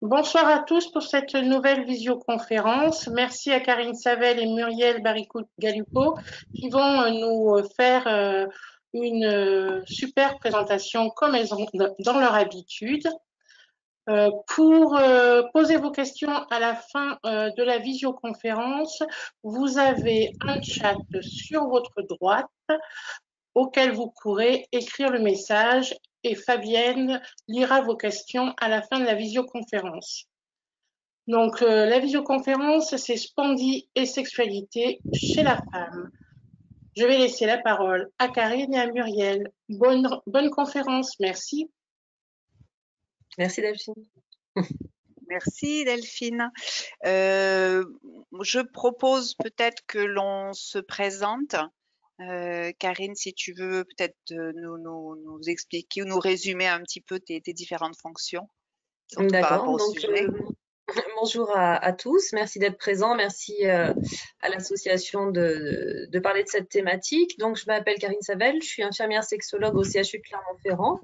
Bonsoir à tous pour cette nouvelle visioconférence. Merci à Karine Savel et Muriel Baricou-Galupo qui vont nous faire une super présentation comme elles ont dans leur habitude. Pour poser vos questions à la fin de la visioconférence, vous avez un chat sur votre droite auquel vous pourrez écrire le message et Fabienne lira vos questions à la fin de la visioconférence. Donc, la visioconférence, c'est Spondy et sexualité chez la femme. Je vais laisser la parole à Karine et à Muriel. Bonne conférence, merci. Merci Delphine. Merci Delphine. Je propose peut-être que l'on se présente. Karine, si tu veux peut-être nous expliquer ou nous résumer un petit peu tes différentes fonctions, surtout par rapport D'accord, au donc sujet. bonjour à tous, merci d'être présents, merci à l'association de parler de cette thématique. Donc je m'appelle Karine Savel, je suis infirmière sexologue au CHU de Clermont-Ferrand.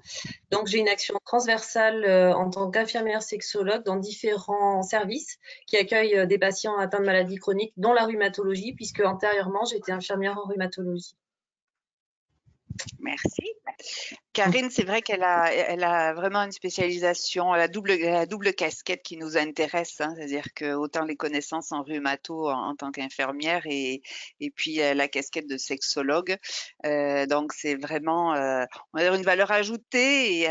Donc j'ai une action transversale en tant qu'infirmière sexologue dans différents services qui accueillent des patients atteints de maladies chroniques, dont la rhumatologie, puisque antérieurement j'étais infirmière en rhumatologie. Merci. Karine, c'est vrai qu'elle a vraiment une spécialisation, la double casquette qui nous intéresse, hein, c'est-à-dire que autant les connaissances en rhumato en tant qu'infirmière et puis la casquette de sexologue. Donc c'est vraiment on va dire une valeur ajoutée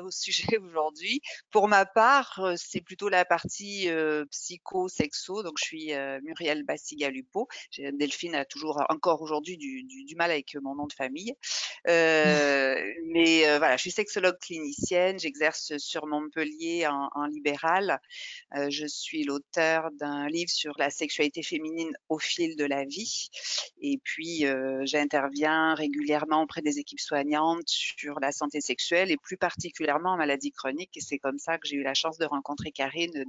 au sujet aujourd'hui. Pour ma part, c'est plutôt la partie psycho-sexo. Donc je suis Muriel Bassigalupo. Delphine a toujours encore aujourd'hui du mal avec mon nom de famille. Mais voilà, je suis sexologue clinicienne, j'exerce sur Montpellier en libéral. Je suis l'auteur d'un livre sur la sexualité féminine au fil de la vie. Et puis, j'interviens régulièrement auprès des équipes soignantes sur la santé sexuelle et plus particulièrement en maladie chronique. Et c'est comme ça que j'ai eu la chance de rencontrer Karine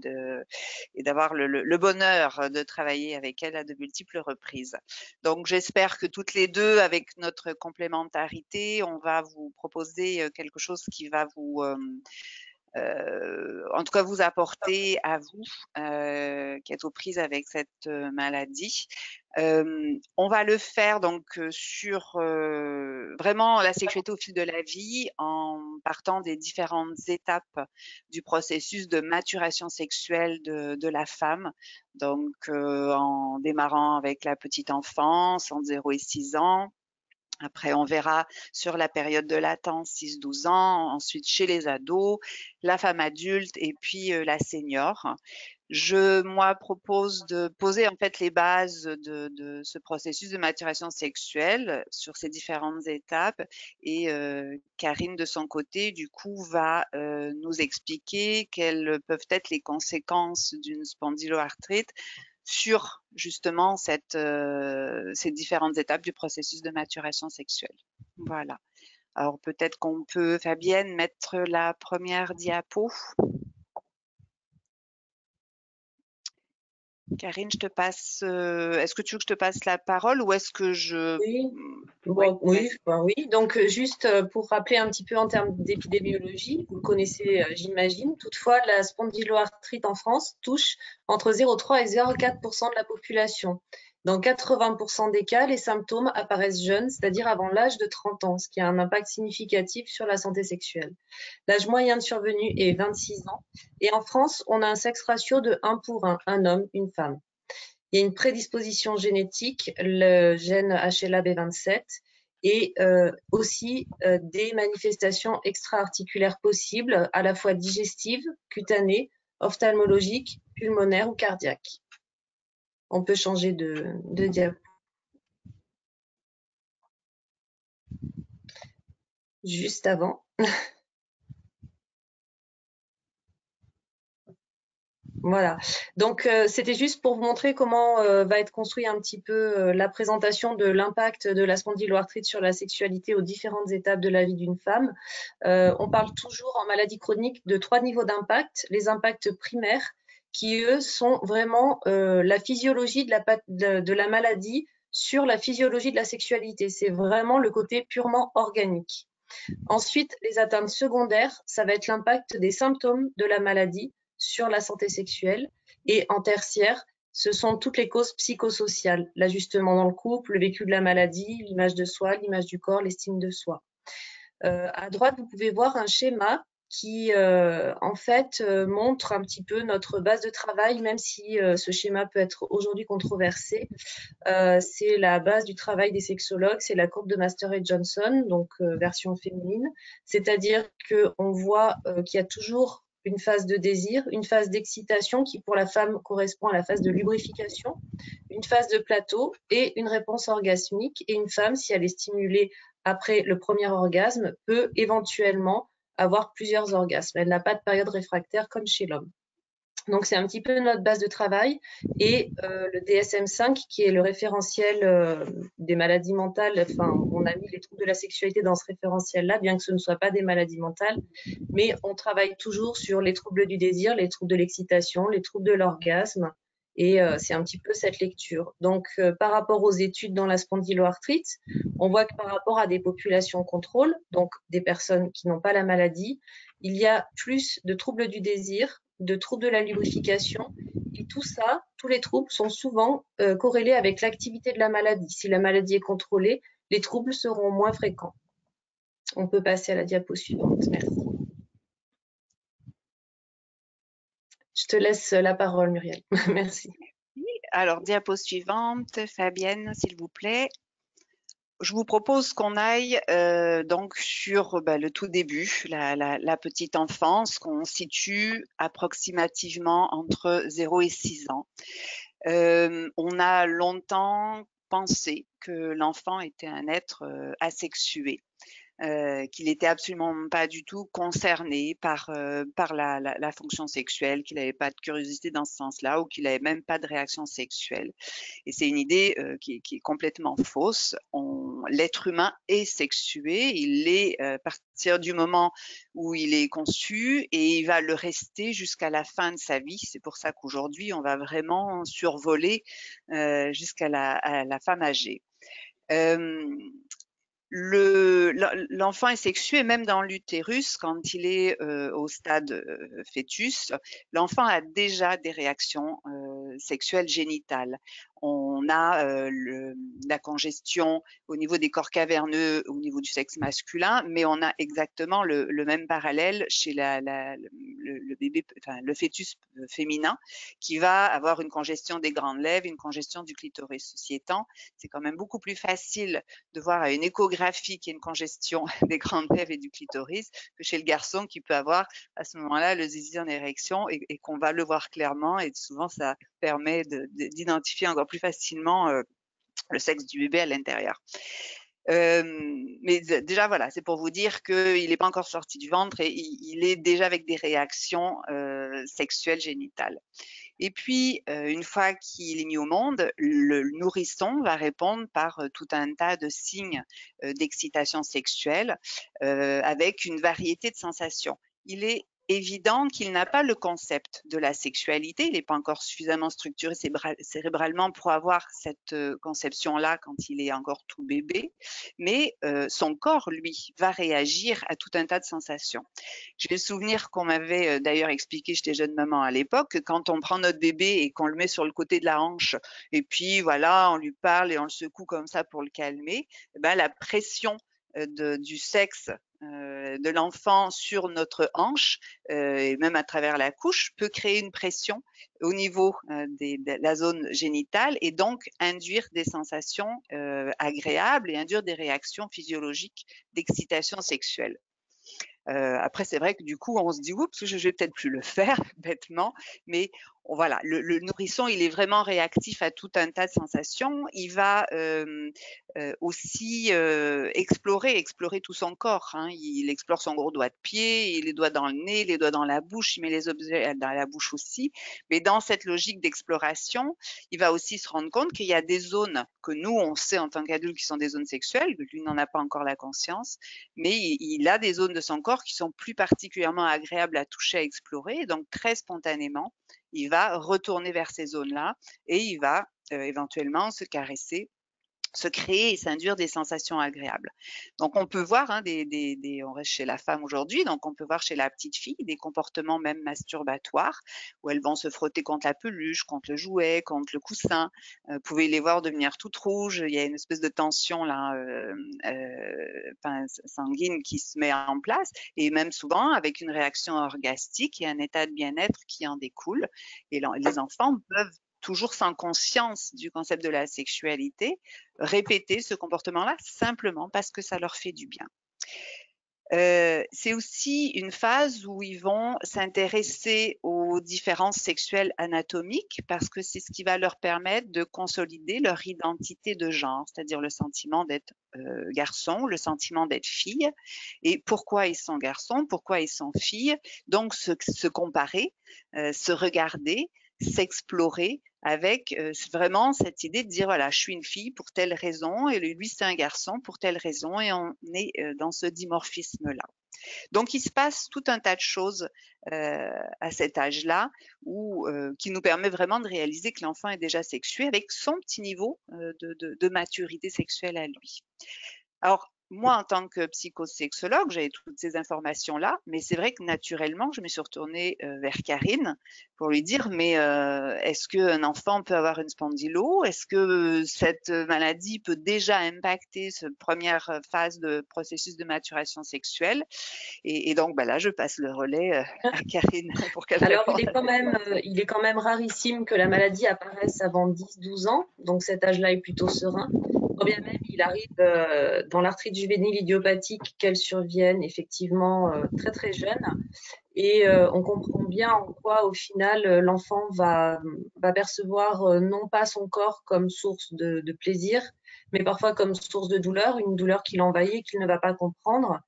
et d'avoir le bonheur de travailler avec elle à de multiples reprises. Donc, j'espère que toutes les deux, avec notre complémentarité, on va vous proposer quelque chose qui va vous en tout cas vous apporter à vous qui êtes aux prises avec cette maladie. On va le faire donc sur vraiment la sexualité au fil de la vie en partant des différentes étapes du processus de maturation sexuelle de la femme. Donc en démarrant avec la petite enfance entre 0 et 6 ans. Après, on verra sur la période de latence 6-12 ans, ensuite chez les ados, la femme adulte et puis la senior. Moi, propose de poser en fait les bases de ce processus de maturation sexuelle sur ces différentes étapes et Karine de son côté du coup va nous expliquer quelles peuvent être les conséquences d'une spondyloarthrite sur justement ces différentes étapes du processus de maturation sexuelle. Voilà. Alors peut-être qu'on peut, Fabienne, mettre la première diapo. Karine, je te passe. Est-ce que tu veux que je te passe la parole ou est-ce que je. Oui, Bon, oui. Donc, juste pour rappeler un petit peu en termes d'épidémiologie, vous le connaissez, j'imagine. Toutefois, la spondyloarthrite en France touche entre 0,3 et 0,4% de la population. Dans 80% des cas, les symptômes apparaissent jeunes, c'est-à-dire avant l'âge de 30 ans, ce qui a un impact significatif sur la santé sexuelle. L'âge moyen de survenue est 26 ans. Et en France, on a un sexe ratio de 1 pour 1, un homme, une femme. Il y a une prédisposition génétique, le gène HLA-B27, et aussi des manifestations extra-articulaires possibles, à la fois digestives, cutanées, ophtalmologiques, pulmonaires ou cardiaques. On peut changer de diapo. Juste avant. Voilà. Donc, c'était juste pour vous montrer comment va être construit un petit peu la présentation de l'impact de la spondyloarthrite sur la sexualité aux différentes étapes de la vie d'une femme. On parle toujours en maladie chronique de 3 niveaux d'impact. Les impacts primaires qui, eux, sont vraiment la physiologie de la maladie sur la physiologie de la sexualité. C'est vraiment le côté purement organique. Ensuite, les atteintes secondaires, ça va être l'impact des symptômes de la maladie sur la santé sexuelle. Et en tertiaire, ce sont toutes les causes psychosociales, l'ajustement dans le couple, le vécu de la maladie, l'image de soi, l'image du corps, l'estime de soi. À droite, vous pouvez voir un schéma qui, en fait, montre un petit peu notre base de travail, même si ce schéma peut être aujourd'hui controversé. C'est la base du travail des sexologues, c'est la courbe de Master et Johnson, donc version féminine. C'est-à-dire qu'on voit qu'il y a toujours une phase de désir, une phase d'excitation qui pour la femme correspond à la phase de lubrification, une phase de plateau et une réponse orgasmique. Et une femme, si elle est stimulée après le premier orgasme, peut éventuellement avoir plusieurs orgasmes. Elle n'a pas de période réfractaire comme chez l'homme. Donc, c'est un petit peu notre base de travail. Et le DSM-5, qui est le référentiel des maladies mentales, enfin, on a mis les troubles de la sexualité dans ce référentiel-là, bien que ce ne soit pas des maladies mentales, mais on travaille toujours sur les troubles du désir, les troubles de l'excitation, les troubles de l'orgasme, et c'est un petit peu cette lecture. Donc, par rapport aux études dans la spondyloarthrite, on voit que par rapport à des populations contrôle, donc des personnes qui n'ont pas la maladie, il y a plus de troubles du désir, de troubles de la lubrification. Et tout ça, tous les troubles sont souvent corrélés avec l'activité de la maladie. Si la maladie est contrôlée, les troubles seront moins fréquents. On peut passer à la diapo suivante. Merci. Je te laisse la parole, Muriel. Merci. Alors, diapo suivante, Fabienne, s'il vous plaît. Je vous propose qu'on aille donc sur le tout début, la petite enfance, qu'on situe approximativement entre 0 et 6 ans. On a longtemps pensé que l'enfant était un être asexué. Qu'il n'était absolument pas du tout concerné par la fonction sexuelle, qu'il n'avait pas de curiosité dans ce sens-là ou qu'il n'avait même pas de réaction sexuelle. Et c'est une idée qui est complètement fausse. L'être humain est sexué, il l'est à partir du moment où il est conçu et il va le rester jusqu'à la fin de sa vie. C'est pour ça qu'aujourd'hui, on va vraiment survoler jusqu'à la femme âgée. L'enfant est sexué même dans l'utérus quand il est au stade fœtus. L'enfant a déjà des réactions sexuelles génitales. On a la congestion au niveau des corps caverneux, au niveau du sexe masculin, mais on a exactement le même parallèle chez le bébé, enfin le fœtus féminin, qui va avoir une congestion des grandes lèvres, une congestion du clitoris. Ceci étant, c'est quand même beaucoup plus facile de voir à une échographie qu'il y a une congestion des grandes lèvres et du clitoris que chez le garçon qui peut avoir à ce moment-là le zizi en érection et qu'on va le voir clairement, et souvent ça permet d'identifier encore plus facilement le sexe du bébé à l'intérieur. Mais déjà voilà, c'est pour vous dire qu'il n'est pas encore sorti du ventre et il est déjà avec des réactions sexuelles génitales. Et puis, une fois qu'il est mis au monde, le nourrisson va répondre par tout un tas de signes d'excitation sexuelle avec une variété de sensations. Il est évident qu'il n'a pas le concept de la sexualité, il n'est pas encore suffisamment structuré cérébralement pour avoir cette conception-là quand il est encore tout bébé, mais son corps, lui, va réagir à tout un tas de sensations. J'ai le souvenir qu'on m'avait d'ailleurs expliqué, j'étais jeune maman à l'époque, que quand on prend notre bébé et qu'on le met sur le côté de la hanche, et puis voilà, on lui parle et on le secoue comme ça pour le calmer, la pression du sexe de l'enfant sur notre hanche et même à travers la couche peut créer une pression au niveau de la zone génitale et donc induire des sensations agréables et induire des réactions physiologiques d'excitation sexuelle. Après, c'est vrai que du coup, on se dit, oups, je vais peut-être plus le faire, bêtement, mais voilà, le nourrisson, il est vraiment réactif à tout un tas de sensations. Il va aussi explorer tout son corps. Hein. Il explore son gros doigt de pied, les doigts dans le nez, les doigts dans la bouche, il met les objets dans la bouche aussi. Mais dans cette logique d'exploration, il va aussi se rendre compte qu'il y a des zones que nous, on sait en tant qu'adultes qui sont des zones sexuelles, que lui n'en a pas encore la conscience, mais il a des zones de son corps qui sont plus particulièrement agréables à toucher, à explorer. Et donc, très spontanément, il va retourner vers ces zones-là et il va éventuellement se caresser se créer et s'induire des sensations agréables. Donc, on peut voir, hein, on reste chez la femme aujourd'hui, donc on peut voir chez la petite fille des comportements même masturbatoires, où elles vont se frotter contre la peluche, contre le jouet, contre le coussin. Vous pouvez les voir devenir toutes rouges. Il y a une espèce de tension là, sanguine qui se met en place, et même souvent avec une réaction orgastique et un état de bien-être qui en découle. Et les enfants peuvent toujours sans conscience du concept de la sexualité, répéter ce comportement-là simplement parce que ça leur fait du bien. C'est aussi une phase où ils vont s'intéresser aux différences sexuelles anatomiques parce que c'est ce qui va leur permettre de consolider leur identité de genre, c'est-à-dire le sentiment d'être garçon, le sentiment d'être fille, et pourquoi ils sont garçons, pourquoi ils sont filles, donc se comparer, se regarder, s'explorer avec vraiment cette idée de dire voilà, je suis une fille pour telle raison et lui c'est un garçon pour telle raison, et on est dans ce dimorphisme-là. Donc il se passe tout un tas de choses à cet âge-là qui nous permet vraiment de réaliser que l'enfant est déjà sexué avec son petit niveau de maturité sexuelle à lui. Alors, moi, en tant que psychosexologue, j'avais toutes ces informations-là, mais c'est vrai que naturellement, je me suis retournée vers Karine pour lui dire, mais est-ce qu'un enfant peut avoir une spondylo? Est-ce que cette maladie peut déjà impacter cette première phase de processus de maturation sexuelle? Et donc, là, je passe le relais à Karine pour qu'elle Alors, réponde. il est quand même rarissime que la maladie apparaisse avant 10-12 ans, donc cet âge-là est plutôt serein. Quand bien même il arrive dans l'arthrite juvénile idiopathique qu'elle survienne effectivement très très jeune, et on comprend bien en quoi au final l'enfant va percevoir non pas son corps comme source de plaisir, mais parfois comme source de douleur, une douleur qui l'envahit et qu'il ne va pas comprendre.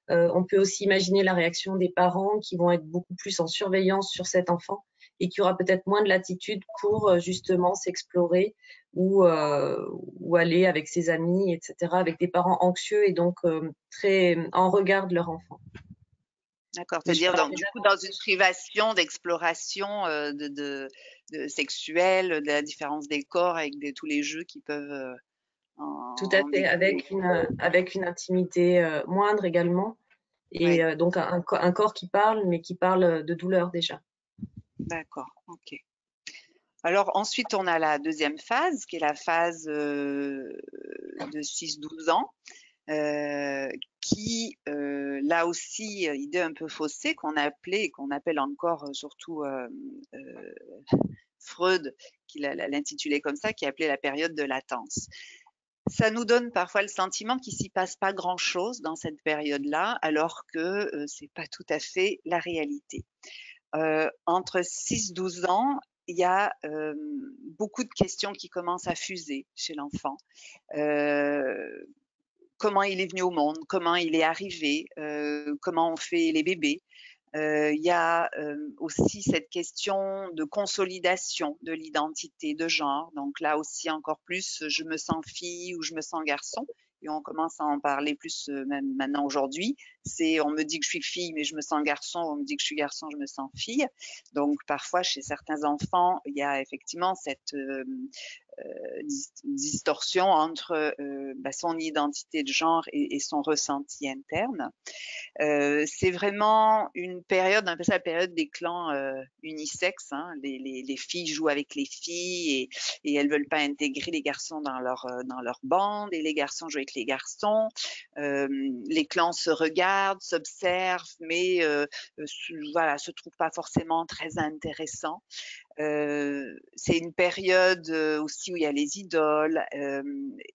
On peut aussi imaginer la réaction des parents qui vont être beaucoup plus en surveillance sur cet enfant et qui aura peut-être moins de latitude pour justement s'explorer ou aller avec ses amis, etc., avec des parents anxieux et donc très en regard de leur enfant. D'accord, c'est-à-dire donc du coup dans une privation d'exploration sexuelle, de la différence des corps avec tous les jeux qui peuvent tout à fait, avec une intimité moindre également, et oui. donc un corps qui parle, mais qui parle de douleur déjà. D'accord, ok. Alors ensuite, on a la deuxième phase, qui est la phase de 6-12 ans, qui, là aussi, idée un peu faussée, qu'on appelle encore surtout Freud, qui l'intitulait comme ça, qui appelait la période de latence. Ça nous donne parfois le sentiment qu'il s'y passe pas grand-chose dans cette période-là, alors que c'est pas tout à fait la réalité. Entre 6-12 ans, il y a beaucoup de questions qui commencent à fuser chez l'enfant. Comment il est venu au monde, comment il est arrivé, comment on fait les bébés. Il y a aussi cette question de consolidation de l'identité de genre. Donc là aussi, encore plus, je me sens fille ou je me sens garçon. Et on commence à en parler plus même maintenant aujourd'hui. On me dit que je suis fille, mais je me sens garçon. On me dit que je suis garçon, je me sens fille. Donc parfois, chez certains enfants, il y a effectivement cette distorsion entre son identité de genre et son ressenti interne. C'est vraiment une période, un peu ça, la période des clans unisexes. Hein. Les filles jouent avec les filles et elles veulent pas intégrer les garçons dans leur bande, et les garçons jouent avec les garçons. Les clans se regardent, s'observent, mais se trouvent pas forcément très intéressants. C'est une période aussi où il y a les idoles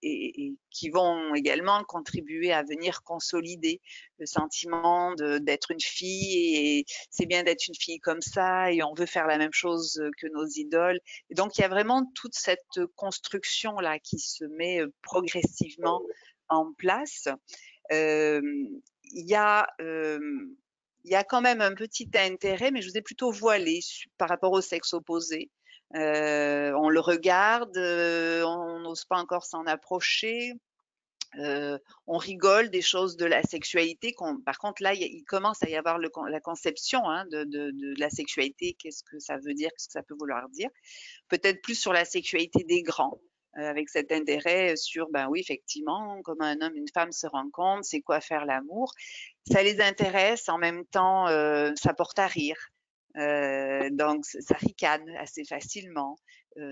et qui vont également contribuer à venir consolider le sentiment d'être une fille, et c'est bien d'être une fille comme ça et on veut faire la même chose que nos idoles. Et donc il y a vraiment toute cette construction là qui se met progressivement en place. Il y a quand même un petit intérêt, mais je vous ai plutôt voilé par rapport au sexe opposé. On le regarde, on n'ose pas encore s'en approcher. On rigole des choses de la sexualité. Par contre, là, il commence à y avoir la conception de la sexualité. Qu'est-ce que ça veut dire? Qu'est-ce que ça peut vouloir dire? Peut-être plus sur la sexualité des grands. avec cet intérêt sur, ben oui, effectivement, comment un homme, une femme se rencontrent, c'est quoi faire l'amour. Ça les intéresse, en même temps, ça porte à rire. Donc, ça ricane assez facilement.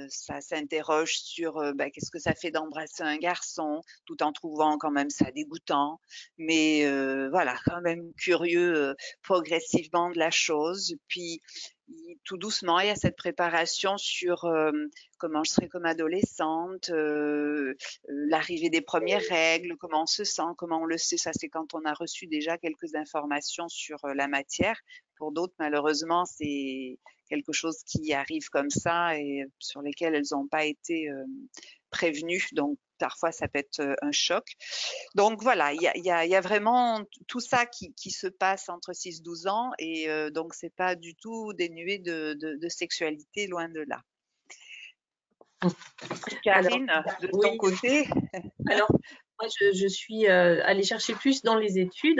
Ça s'interroge sur ben, qu'est-ce que ça fait d'embrasser un garçon, tout en trouvant quand même ça dégoûtant. Mais voilà, quand même curieux progressivement de la chose. Puis, tout doucement, il y a cette préparation sur comment je serai comme adolescente, l'arrivée des premières règles, comment on se sent, comment on le sait. Ça, c'est quand on a reçu déjà quelques informations sur la matière. Pour d'autres, malheureusement, c'est quelque chose qui arrive comme ça et sur lesquels elles n'ont pas été prévenues. Donc, parfois, ça peut être un choc. Donc, voilà, il y a vraiment tout ça qui se passe entre 6-12 ans et donc, c'est pas du tout dénué de sexualité, loin de là. Karine, de ton côté? Alors, moi, je suis allée chercher plus dans les études.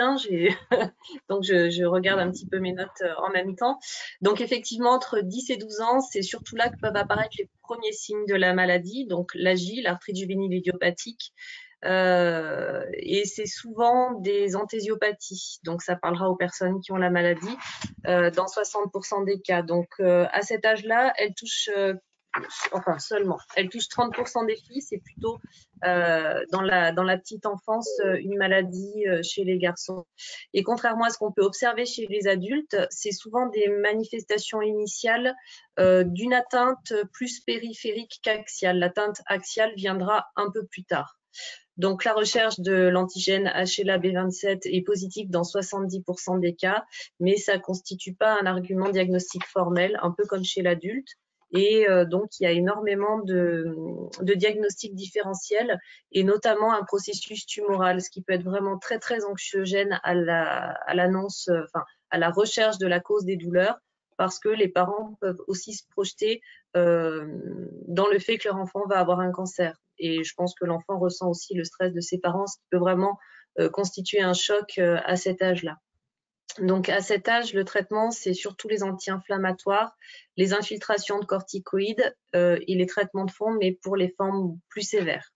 Donc, je regarde un petit peu mes notes en même temps. Donc, effectivement, entre 10 et 12 ans, c'est surtout là que peuvent apparaître les premiers signes de la maladie. Donc, l'AJ, l'arthrite juvénile idiopathique. Et c'est souvent des antésiopathies. Donc, ça parlera aux personnes qui ont la maladie dans 60% des cas. Donc, à cet âge-là, elle touche seulement. Elle touche 30% des filles, c'est plutôt dans la petite enfance une maladie chez les garçons. Et contrairement à ce qu'on peut observer chez les adultes, c'est souvent des manifestations initiales d'une atteinte plus périphérique qu'axiale. L'atteinte axiale viendra un peu plus tard. Donc, la recherche de l'antigène HLA-B27 est positive dans 70% des cas, mais ça ne constitue pas un argument diagnostique formel, un peu comme chez l'adulte. Et donc, il y a énormément de diagnostics différentiels et notamment un processus tumoral, ce qui peut être vraiment très, très anxiogène à l'annonce, à la recherche de la cause des douleurs, parce que les parents peuvent aussi se projeter dans le fait que leur enfant va avoir un cancer. Et je pense que l'enfant ressent aussi le stress de ses parents, ce qui peut vraiment constituer un choc à cet âge-là. Donc, à cet âge, le traitement, c'est surtout les anti-inflammatoires, les infiltrations de corticoïdes et les traitements de fond, mais pour les formes plus sévères.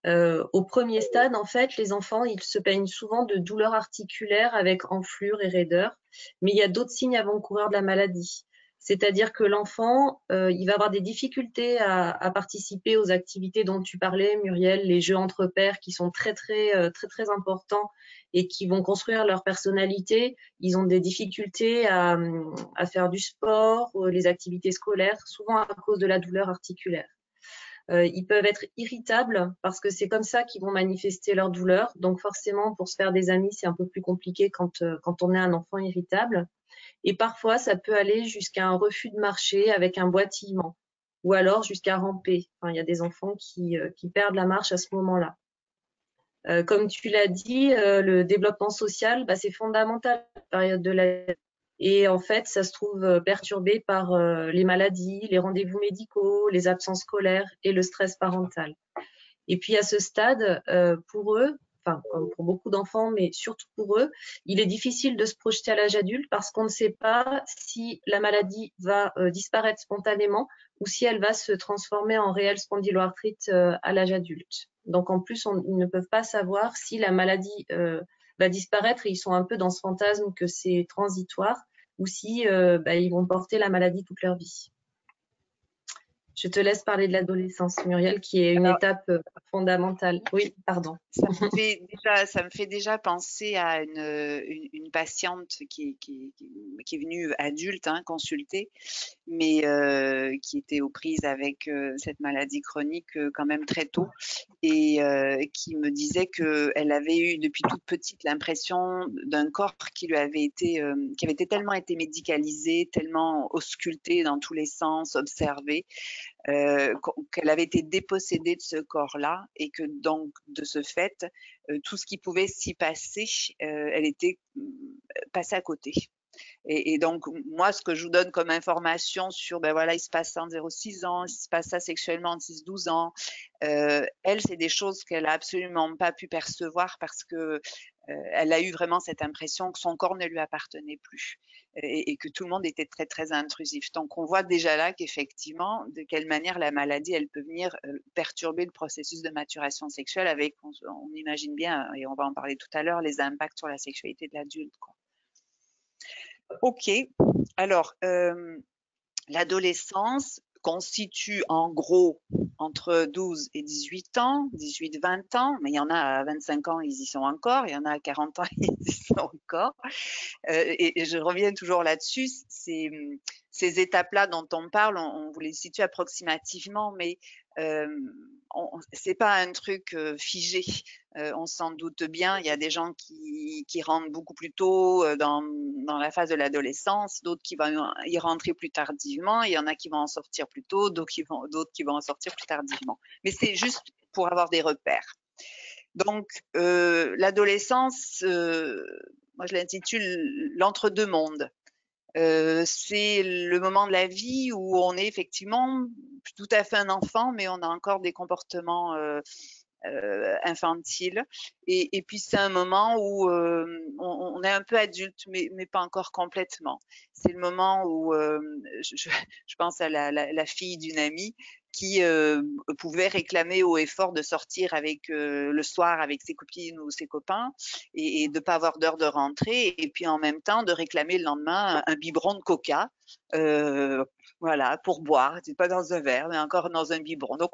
Au premier stade, en fait, les enfants, ils se plaignent souvent de douleurs articulaires avec enflure et raideur, mais il y a d'autres signes avant-coureurs de la maladie. C'est-à-dire que l'enfant, il va avoir des difficultés à participer aux activités dont tu parlais, Muriel, les jeux entre pairs qui sont très importants et qui vont construire leur personnalité. Ils ont des difficultés à faire du sport, les activités scolaires, souvent à cause de la douleur articulaire. Ils peuvent être irritables parce que c'est comme ça qu'ils vont manifester leur douleur. Donc forcément, pour se faire des amis, c'est un peu plus compliqué quand on est un enfant irritable. Et parfois, ça peut aller jusqu'à un refus de marcher avec un boitillement ou alors jusqu'à ramper. Enfin, il y a des enfants qui perdent la marche à ce moment-là. Comme tu l'as dit, le développement social, c'est fondamental à la période de la vie. Et en fait, ça se trouve perturbé par les maladies, les rendez-vous médicaux, les absences scolaires et le stress parental. Et puis à ce stade, pour eux, enfin comme pour beaucoup d'enfants, mais surtout pour eux, il est difficile de se projeter à l'âge adulte parce qu'on ne sait pas si la maladie va disparaître spontanément ou si elle va se transformer en réelle spondyloarthrite à l'âge adulte. Donc en plus, ils ne peuvent pas savoir si la maladie va disparaître et ils sont un peu dans ce fantasme que c'est transitoire ou si ils vont porter la maladie toute leur vie. Je te laisse parler de l'adolescence, Muriel, qui est une étape fondamentale. Oui, pardon. Ça me fait déjà penser à une patiente qui est venue adulte, consulter, mais qui était aux prises avec cette maladie chronique quand même très tôt et qui me disait qu'elle avait eu depuis toute petite l'impression d'un corps qui avait été tellement été médicalisé, tellement ausculté dans tous les sens, observé, qu'elle avait été dépossédée de ce corps-là et que donc de ce fait, tout ce qui pouvait s'y passer, elle était passée à côté. Et donc, moi, ce que je vous donne comme information sur, il se passe ça en 0-6 ans, il se passe ça sexuellement en 6-12 ans, elle, c'est des choses qu'elle a absolument pas pu percevoir parce que elle a eu vraiment cette impression que son corps ne lui appartenait plus et que tout le monde était très, très intrusif. Donc, on voit déjà là qu'effectivement, de quelle manière la maladie, elle peut venir perturber le processus de maturation sexuelle avec, on imagine bien, et on va en parler tout à l'heure, les impacts sur la sexualité de l'adulte. OK. Alors, l'adolescence constitue en gros entre 12 et 18 ans, 18-20 ans, mais il y en a à 25 ans, ils y sont encore, il y en a à 40 ans, ils y sont encore. Et je reviens toujours là-dessus, ces étapes-là dont on parle, on vous les situe approximativement, mais c'est pas un truc figé. On s'en doute bien, il y a des gens qui rentrent beaucoup plus tôt dans la phase de l'adolescence, d'autres qui vont y rentrer plus tardivement, il y en a qui vont en sortir plus tôt, d'autres qui vont en sortir plus tardivement. Mais c'est juste pour avoir des repères. Donc, l'adolescence, moi je l'intitule l'entre-deux mondes. C'est le moment de la vie où on est effectivement tout à fait un enfant, mais on a encore des comportements infantiles. Et puis c'est un moment où on est un peu adulte, mais pas encore complètement. C'est le moment où je pense à la fille d'une amie qui pouvait réclamer haut et fort de sortir avec le soir avec ses copines ou ses copains et de pas avoir d'heure de rentrée et puis en même temps de réclamer le lendemain un biberon de coca voilà pour boire, c'est pas dans un verre mais encore dans un biberon. Donc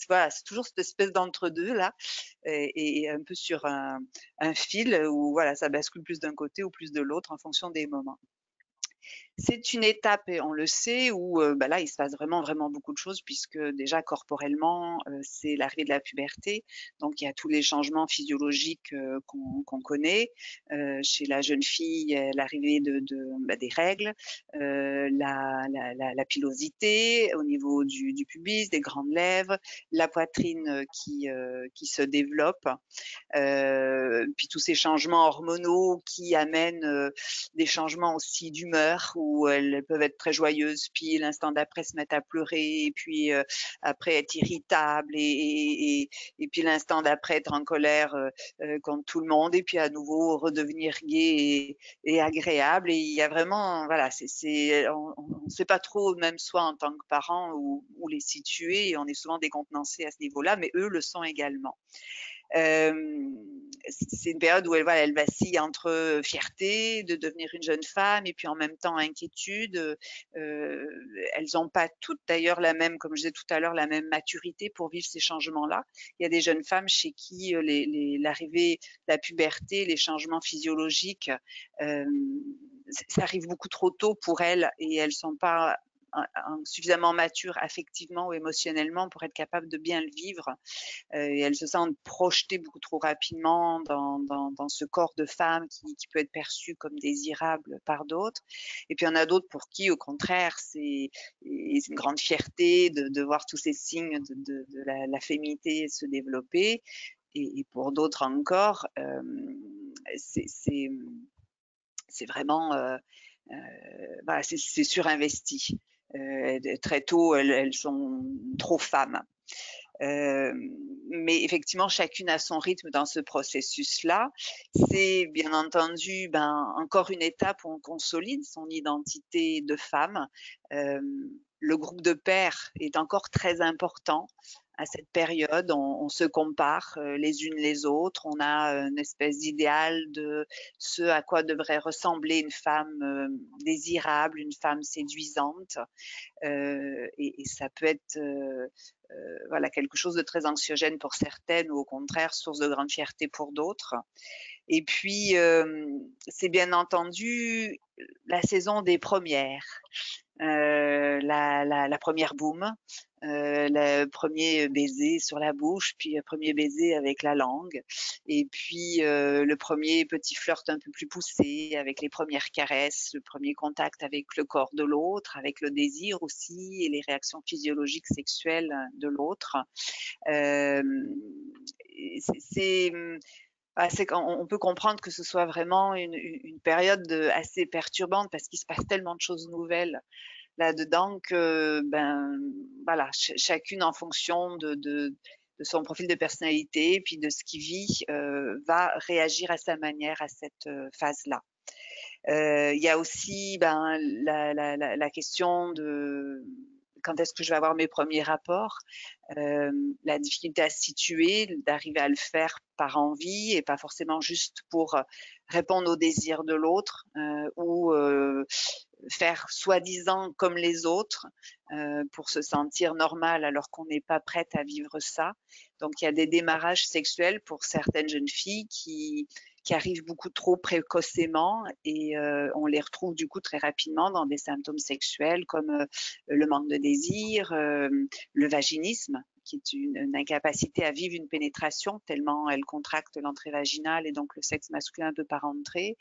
voilà, c'est toujours cette espèce d'entre-deux là et un peu sur un fil où voilà, ça bascule plus d'un côté ou plus de l'autre en fonction des moments. C'est une étape, et on le sait, où là, il se passe vraiment, vraiment beaucoup de choses, puisque déjà corporellement, c'est l'arrivée de la puberté. Donc, il y a tous les changements physiologiques qu'on connaît. Chez la jeune fille, l'arrivée des règles, la pilosité au niveau du pubis, des grandes lèvres, la poitrine qui se développe. Puis tous ces changements hormonaux qui amènent des changements aussi d'humeur où elles peuvent être très joyeuses, puis l'instant d'après se mettre à pleurer, et puis après être irritable, et puis l'instant d'après être en colère contre tout le monde, et puis à nouveau redevenir gai et agréable. Et il y a vraiment, voilà, on ne sait pas trop, même soi en tant que parent, où les situer, et on est souvent décontenancé à ce niveau-là, mais eux le sont également. C'est une période où elle vacille entre fierté de devenir une jeune femme et puis en même temps inquiétude. Elles n'ont pas toutes d'ailleurs la même, comme je disais tout à l'heure, la même maturité pour vivre ces changements-là. Il y a des jeunes femmes chez qui l'arrivée, la puberté, les changements physiologiques, ça arrive beaucoup trop tôt pour elles et elles sont pas suffisamment matures affectivement ou émotionnellement pour être capables de bien le vivre. Et elles se sentent projetées beaucoup trop rapidement dans ce corps de femme qui peut être perçu comme désirable par d'autres. Et puis il y en a d'autres pour qui, au contraire, c'est une grande fierté de voir tous ces signes de la féminité se développer. Et pour d'autres encore, c'est vraiment voilà, c'est surinvesti. Très tôt, elles sont trop femmes. Mais effectivement, chacune a son rythme dans ce processus-là. C'est bien entendu encore une étape où on consolide son identité de femme. Le groupe de pairs est encore très important à cette période. On se compare les unes les autres. On a une espèce d'idéal de ce à quoi devrait ressembler une femme désirable, une femme séduisante. Et ça peut être voilà, quelque chose de très anxiogène pour certaines ou au contraire source de grande fierté pour d'autres. Et puis, c'est bien entendu la saison des premières. La première boum, le premier baiser sur la bouche, puis le premier baiser avec la langue, et puis le premier petit flirt un peu plus poussé avec les premières caresses, le premier contact avec le corps de l'autre, avec le désir aussi et les réactions physiologiques sexuelles de l'autre. On peut comprendre que ce soit vraiment une période assez perturbante parce qu'il se passe tellement de choses nouvelles là-dedans que, voilà, chacune en fonction de son profil de personnalité, et puis de ce qu'il vit, va réagir à sa manière à cette phase-là. Il y a aussi la question de quand est-ce que je vais avoir mes premiers rapports, la difficulté à se situer, d'arriver à le faire par envie et pas forcément juste pour répondre aux désirs de l'autre ou faire soi-disant comme les autres pour se sentir normal alors qu'on n'est pas prête à vivre ça. Donc il y a des démarrages sexuels pour certaines jeunes filles qui arrivent beaucoup trop précocement et on les retrouve du coup très rapidement dans des symptômes sexuels comme le manque de désir, le vaginisme, qui est une incapacité à vivre une pénétration tellement elle contracte l'entrée vaginale et donc le sexe masculin ne peut pas rentrer.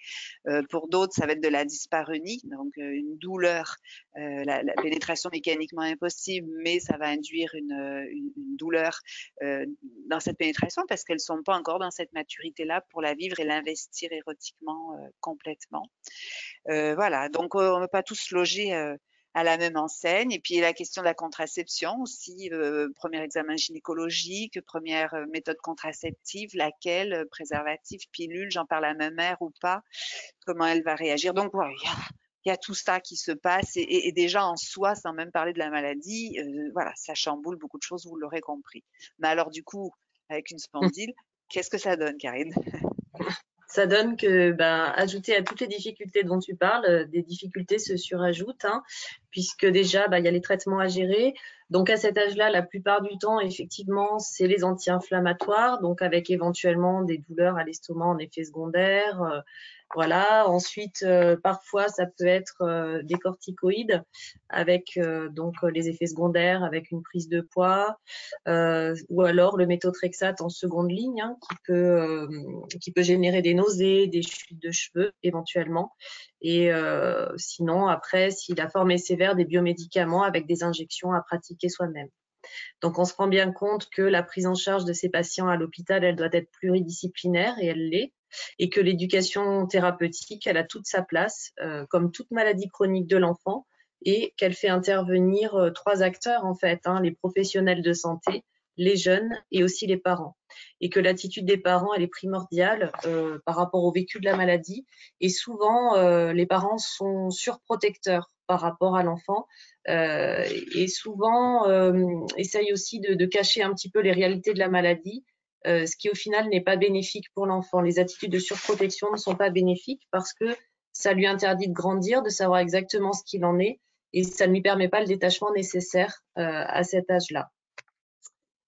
Pour d'autres, ça va être de la dyspareunie, donc une douleur, la pénétration mécaniquement impossible, mais ça va induire une douleur dans cette pénétration parce qu'elles sont pas encore dans cette maturité-là pour la vivre et l'investir érotiquement complètement. Voilà, donc on ne va pas tous loger à la même enseigne. Et puis la question de la contraception aussi, premier examen gynécologique, première méthode contraceptive, laquelle, préservatif, pilule, j'en parle à ma mère ou pas, comment elle va réagir. Donc voilà, il y a tout ça qui se passe et déjà en soi, sans même parler de la maladie, voilà, ça chamboule beaucoup de choses, vous l'aurez compris. Mais alors du coup, avec une spondyle, qu'est-ce que ça donne, Karine? Ça donne que, ajouté à toutes les difficultés dont tu parles, des difficultés se surajoutent, hein, puisque déjà, il y a les traitements à gérer. Donc, à cet âge-là, la plupart du temps, effectivement, c'est les anti-inflammatoires, donc avec éventuellement des douleurs à l'estomac en effet secondaire. Voilà. Ensuite, parfois, ça peut être des corticoïdes avec donc les effets secondaires, avec une prise de poids, ou alors le méthotrexate en seconde ligne, hein, qui peut générer des nausées, des chutes de cheveux éventuellement. Et sinon, après, si la forme est sévère, des biomédicaments avec des injections à pratiquer soi-même. Donc, on se rend bien compte que la prise en charge de ces patients à l'hôpital, elle doit être pluridisciplinaire et elle l'est, et que l'éducation thérapeutique, elle a toute sa place, comme toute maladie chronique de l'enfant, et qu'elle fait intervenir 3 acteurs en fait, hein, les professionnels de santé, les jeunes et aussi les parents. Et que l'attitude des parents, elle est primordiale par rapport au vécu de la maladie. Et souvent, les parents sont surprotecteurs par rapport à l'enfant et souvent essayent aussi de cacher un petit peu les réalités de la maladie, ce qui au final n'est pas bénéfique pour l'enfant. Les attitudes de surprotection ne sont pas bénéfiques parce que ça lui interdit de grandir, de savoir exactement ce qu'il en est et ça ne lui permet pas le détachement nécessaire à cet âge-là.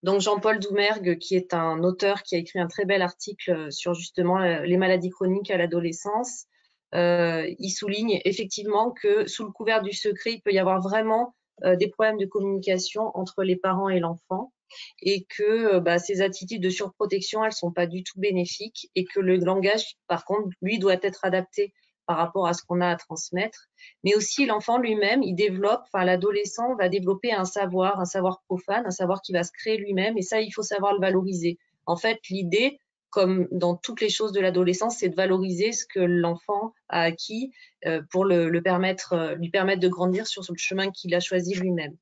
Donc Jean-Paul Doumergue, qui est un auteur qui a écrit un très bel article sur justement les maladies chroniques à l'adolescence, il souligne effectivement que sous le couvert du secret, il peut y avoir vraiment des problèmes de communication entre les parents et l'enfant et que ces attitudes de surprotection, elles sont pas du tout bénéfiques et que le langage, par contre, lui, doit être adapté par rapport à ce qu'on a à transmettre. Mais aussi, l'enfant lui-même, il développe, l'adolescent va développer un savoir profane, un savoir qui va se créer lui-même et ça, il faut savoir le valoriser. En fait, l'idée, comme dans toutes les choses de l'adolescence, c'est de valoriser ce que l'enfant a acquis pour lui permettre de grandir sur le chemin qu'il a choisi lui-même.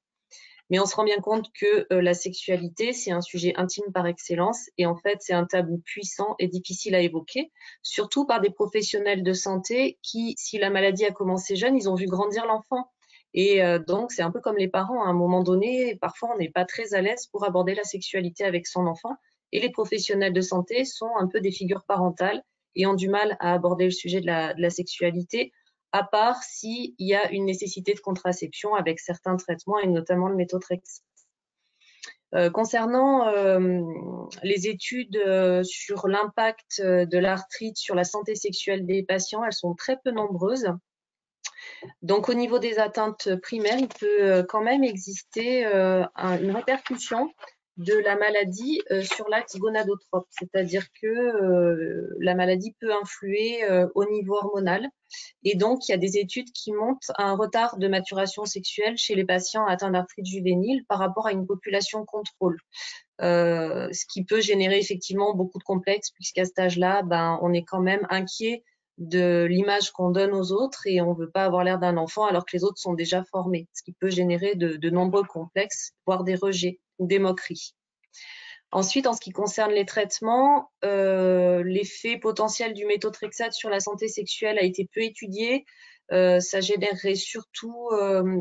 Mais on se rend bien compte que la sexualité, c'est un sujet intime par excellence et en fait, c'est un tabou puissant et difficile à évoquer, surtout par des professionnels de santé qui, si la maladie a commencé jeune, ils ont vu grandir l'enfant. Et donc, c'est un peu comme les parents. À un moment donné, parfois, on n'est pas très à l'aise pour aborder la sexualité avec son enfant. Et les professionnels de santé sont un peu des figures parentales et ont du mal à aborder le sujet de la sexualité, à part s'il y a une nécessité de contraception avec certains traitements et notamment le méthotrexate. Concernant les études sur l'impact de l'arthrite sur la santé sexuelle des patients, elles sont très peu nombreuses. Donc, au niveau des atteintes primaires, il peut quand même exister une répercussion de la maladie sur l'axe gonadotrope, c'est-à-dire que la maladie peut influer au niveau hormonal. Et donc, il y a des études qui montrent un retard de maturation sexuelle chez les patients atteints d'arthrite juvénile par rapport à une population contrôle. Ce qui peut générer effectivement beaucoup de complexes, puisqu'à cet âge-là, on est quand même inquiet de l'image qu'on donne aux autres et on ne veut pas avoir l'air d'un enfant alors que les autres sont déjà formés, ce qui peut générer de nombreux complexes, voire des rejets ou des moqueries. Ensuite, en ce qui concerne les traitements, l'effet potentiel du méthotrexate sur la santé sexuelle a été peu étudié. Ça générerait surtout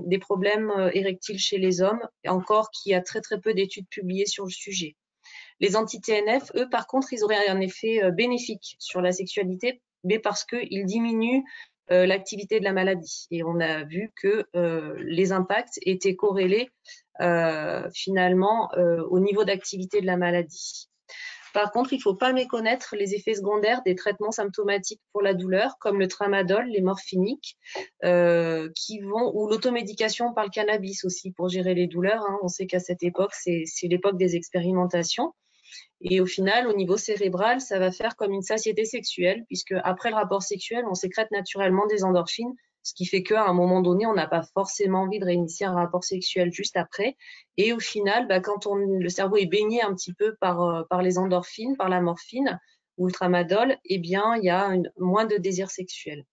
des problèmes érectiles chez les hommes, encore qu'il y a très très peu d'études publiées sur le sujet. Les anti-TNF, eux, par contre, ils auraient un effet bénéfique sur la sexualité, mais parce qu'ils diminuent l'activité de la maladie. Et on a vu que les impacts étaient corrélés finalement au niveau d'activité de la maladie. Par contre, il ne faut pas méconnaître les effets secondaires des traitements symptomatiques pour la douleur, comme le tramadol, les morphiniques, ou l'automédication par le cannabis aussi pour gérer les douleurs. Hein. On sait qu'à cette époque, c'est l'époque des expérimentations. Et au final, au niveau cérébral, ça va faire comme une satiété sexuelle, puisque après le rapport sexuel, on sécrète naturellement des endorphines, ce qui fait qu'à un moment donné, on n'a pas forcément envie de réinitier un rapport sexuel juste après. Et au final, quand le cerveau est baigné un petit peu par les endorphines, par la morphine ou le tramadol, eh bien, il y a moins de désir sexuel.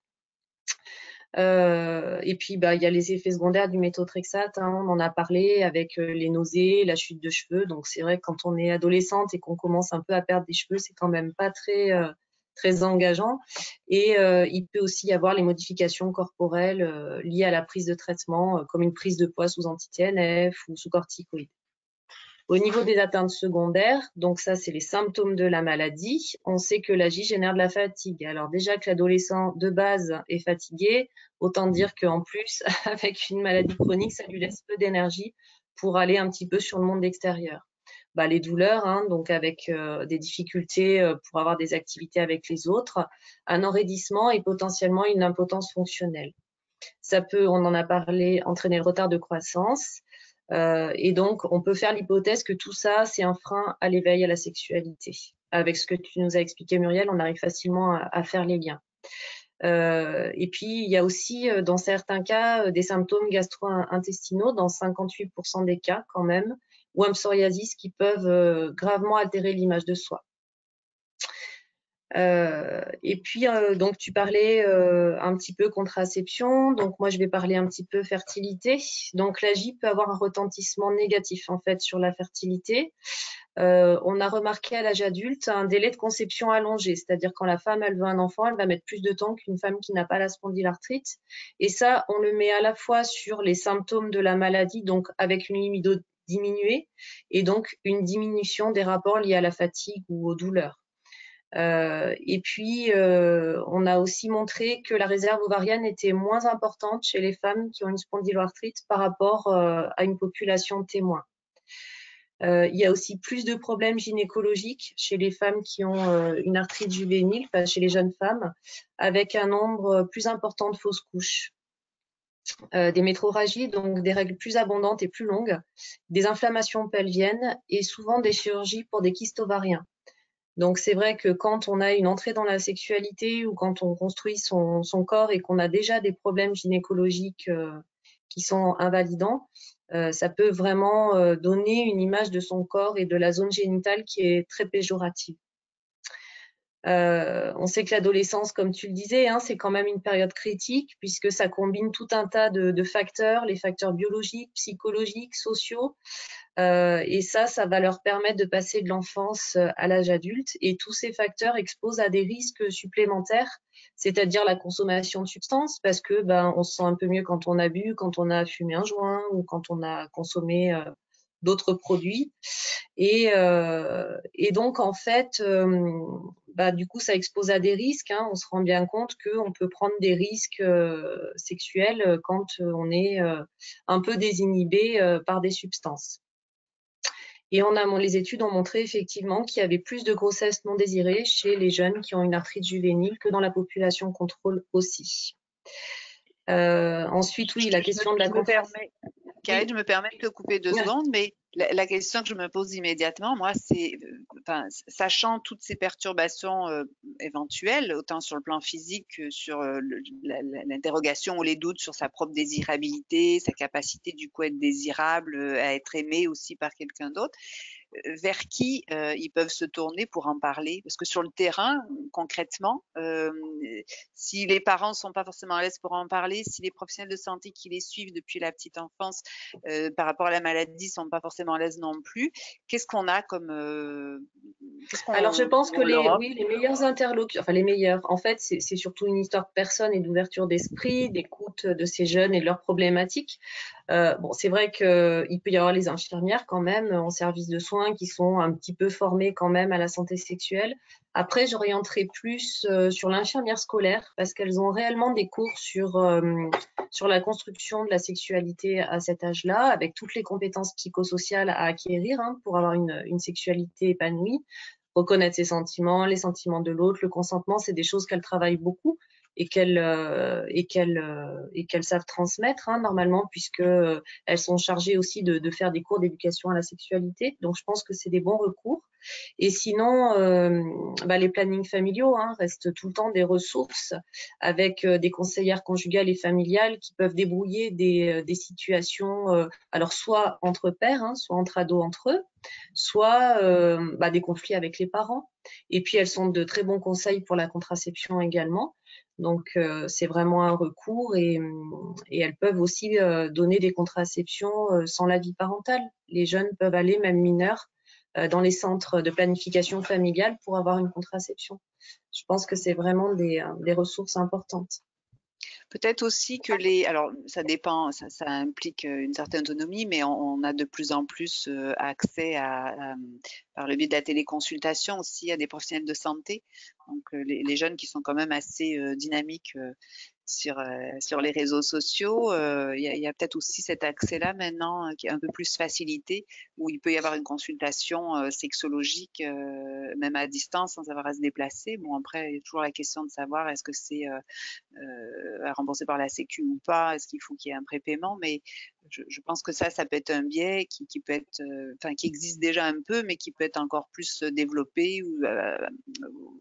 Et puis, il y a les effets secondaires du méthotrexate, hein, on en a parlé avec les nausées, la chute de cheveux. Donc, c'est vrai que quand on est adolescente et qu'on commence un peu à perdre des cheveux, c'est quand même pas très engageant. Et il peut aussi y avoir les modifications corporelles liées à la prise de traitement, comme une prise de poids sous anti-TNF ou sous corticoïdes. Au niveau des atteintes secondaires, donc ça, c'est les symptômes de la maladie. On sait que l'AJ génère de la fatigue. Alors déjà que l'adolescent de base est fatigué, autant dire qu'en plus, avec une maladie chronique, ça lui laisse peu d'énergie pour aller un petit peu sur le monde extérieur. Les douleurs, hein, donc avec des difficultés pour avoir des activités avec les autres, un enraidissement et potentiellement une impotence fonctionnelle. Ça peut, on en a parlé, entraîner le retard de croissance. Et donc, on peut faire l'hypothèse que tout ça, c'est un frein à l'éveil à la sexualité. Avec ce que tu nous as expliqué, Muriel, on arrive facilement à faire les liens. Et puis, il y a aussi, dans certains cas, des symptômes gastro-intestinaux, dans 58% des cas quand même, ou un psoriasis qui peuvent gravement altérer l'image de soi. Et puis, donc, tu parlais un petit peu contraception. Donc, moi, je vais parler un petit peu fertilité. Donc, l'AJ peut avoir un retentissement négatif, en fait, sur la fertilité. On a remarqué à l'âge adulte un délai de conception allongé. C'est-à-dire, quand la femme, elle veut un enfant, elle va mettre plus de temps qu'une femme qui n'a pas la spondylarthrite. Et ça, on le met à la fois sur les symptômes de la maladie, donc avec une libido diminuée, et donc une diminution des rapports liés à la fatigue ou aux douleurs. Et puis, on a aussi montré que la réserve ovarienne était moins importante chez les femmes qui ont une spondyloarthrite par rapport à une population témoin. Il y a aussi plus de problèmes gynécologiques chez les femmes qui ont une arthrite juvénile, enfin chez les jeunes femmes, avec un nombre plus important de fausses couches. Des métrorragies, donc des règles plus abondantes et plus longues, des inflammations pelviennes et souvent des chirurgies pour des kystes ovariens. Donc, c'est vrai que quand on a une entrée dans la sexualité ou quand on construit son corps et qu'on a déjà des problèmes gynécologiques qui sont invalidants, ça peut vraiment donner une image de son corps et de la zone génitale qui est très péjorative. On sait que l'adolescence, comme tu le disais, hein, c'est quand même une période critique puisque ça combine tout un tas de facteurs, les facteurs biologiques, psychologiques, sociaux. Et ça va leur permettre de passer de l'enfance à l'âge adulte. Et tous ces facteurs exposent à des risques supplémentaires, c'est-à-dire la consommation de substances, parce que on se sent un peu mieux quand on a bu, quand on a fumé un joint ou quand on a consommé d'autres produits. Et donc, en fait, du coup, ça expose à des risques. Hein. On se rend bien compte qu'on peut prendre des risques sexuels quand on est un peu désinhibé par des substances. Et les études ont montré effectivement qu'il y avait plus de grossesses non désirées chez les jeunes qui ont une arthrite juvénile que dans la population contrôle aussi. Ensuite, oui, la question de la contraception. Karine, je me permets de te couper 2 secondes, mais la question que je me pose immédiatement, moi, c'est, sachant toutes ces perturbations éventuelles, autant sur le plan physique que sur l'interrogation ou les doutes sur sa propre désirabilité, sa capacité du coup à être désirable, à être aimé aussi par quelqu'un d'autre, vers qui ils peuvent se tourner pour en parler? Parce que sur le terrain, concrètement, si les parents sont pas forcément à l'aise pour en parler, si les professionnels de santé qui les suivent depuis la petite enfance par rapport à la maladie sont pas forcément à l'aise non plus, qu'est-ce qu'on a comme Alors, je pense que pour l'Europe? les meilleurs interlocuteurs, enfin les meilleurs, en fait, c'est surtout une histoire de personne et d'ouverture d'esprit, d'écoute de ces jeunes et de leurs problématiques. Bon, c'est vrai qu'il peut y avoir les infirmières quand même en service de soins qui sont un petit peu formées quand même à la santé sexuelle. Après, j'orienterai plus sur l'infirmière scolaire parce qu'elles ont réellement des cours sur la construction de la sexualité à cet âge-là, avec toutes les compétences psychosociales à acquérir pour avoir une sexualité épanouie. Reconnaître ses sentiments, les sentiments de l'autre, le consentement, c'est des choses qu'elles travaillent beaucoup et qu'elles savent transmettre normalement, puisque elles sont chargées aussi de faire des cours d'éducation à la sexualité. Donc je pense que c'est des bons recours. Et sinon, les plannings familiaux restent tout le temps des ressources avec des conseillères conjugales et familiales qui peuvent débrouiller des situations, alors soit entre pairs, soit entre ados entre eux, soit des conflits avec les parents. Et puis elles sont de très bons conseils pour la contraception également. Donc c'est vraiment un recours et elles peuvent aussi donner des contraceptions sans l'avis parental. Les jeunes peuvent aller, même mineurs, dans les centres de planification familiale pour avoir une contraception. Je pense que c'est vraiment des ressources importantes. Peut-être aussi que alors ça dépend, ça implique une certaine autonomie, mais on a de plus en plus accès par le biais de la téléconsultation aussi à des professionnels de santé. Donc les jeunes qui sont quand même assez dynamiques sur les réseaux sociaux, il y a peut-être aussi cet accès-là maintenant qui est un peu plus facilité, où il peut y avoir une consultation sexologique même à distance sans avoir à se déplacer. Bon, après, il y a toujours la question de savoir est-ce que c'est remboursé par la Sécu ou pas, est-ce qu'il faut qu'il y ait un prépaiement, mais je pense que ça peut être un biais qui peut être, qui existe déjà un peu, mais qui peut être encore plus développé. Ou,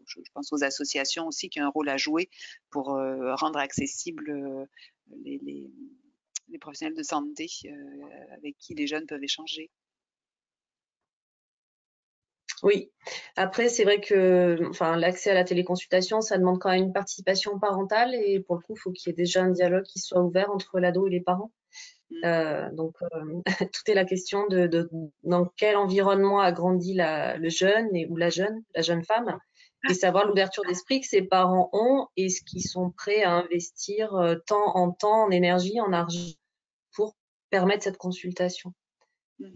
je pense aux associations aussi qui ont un rôle à jouer pour rendre accessible les professionnels de santé avec qui les jeunes peuvent échanger. Oui. Après, c'est vrai que l'accès à la téléconsultation, ça demande quand même une participation parentale et pour le coup, il faut qu'il y ait déjà un dialogue qui soit ouvert entre l'ado et les parents. Donc, tout est la question de dans quel environnement a grandi le jeune ou la jeune femme, et savoir l'ouverture d'esprit que ses parents ont et ce qu'ils sont prêts à investir temps, en énergie, en argent pour permettre cette consultation.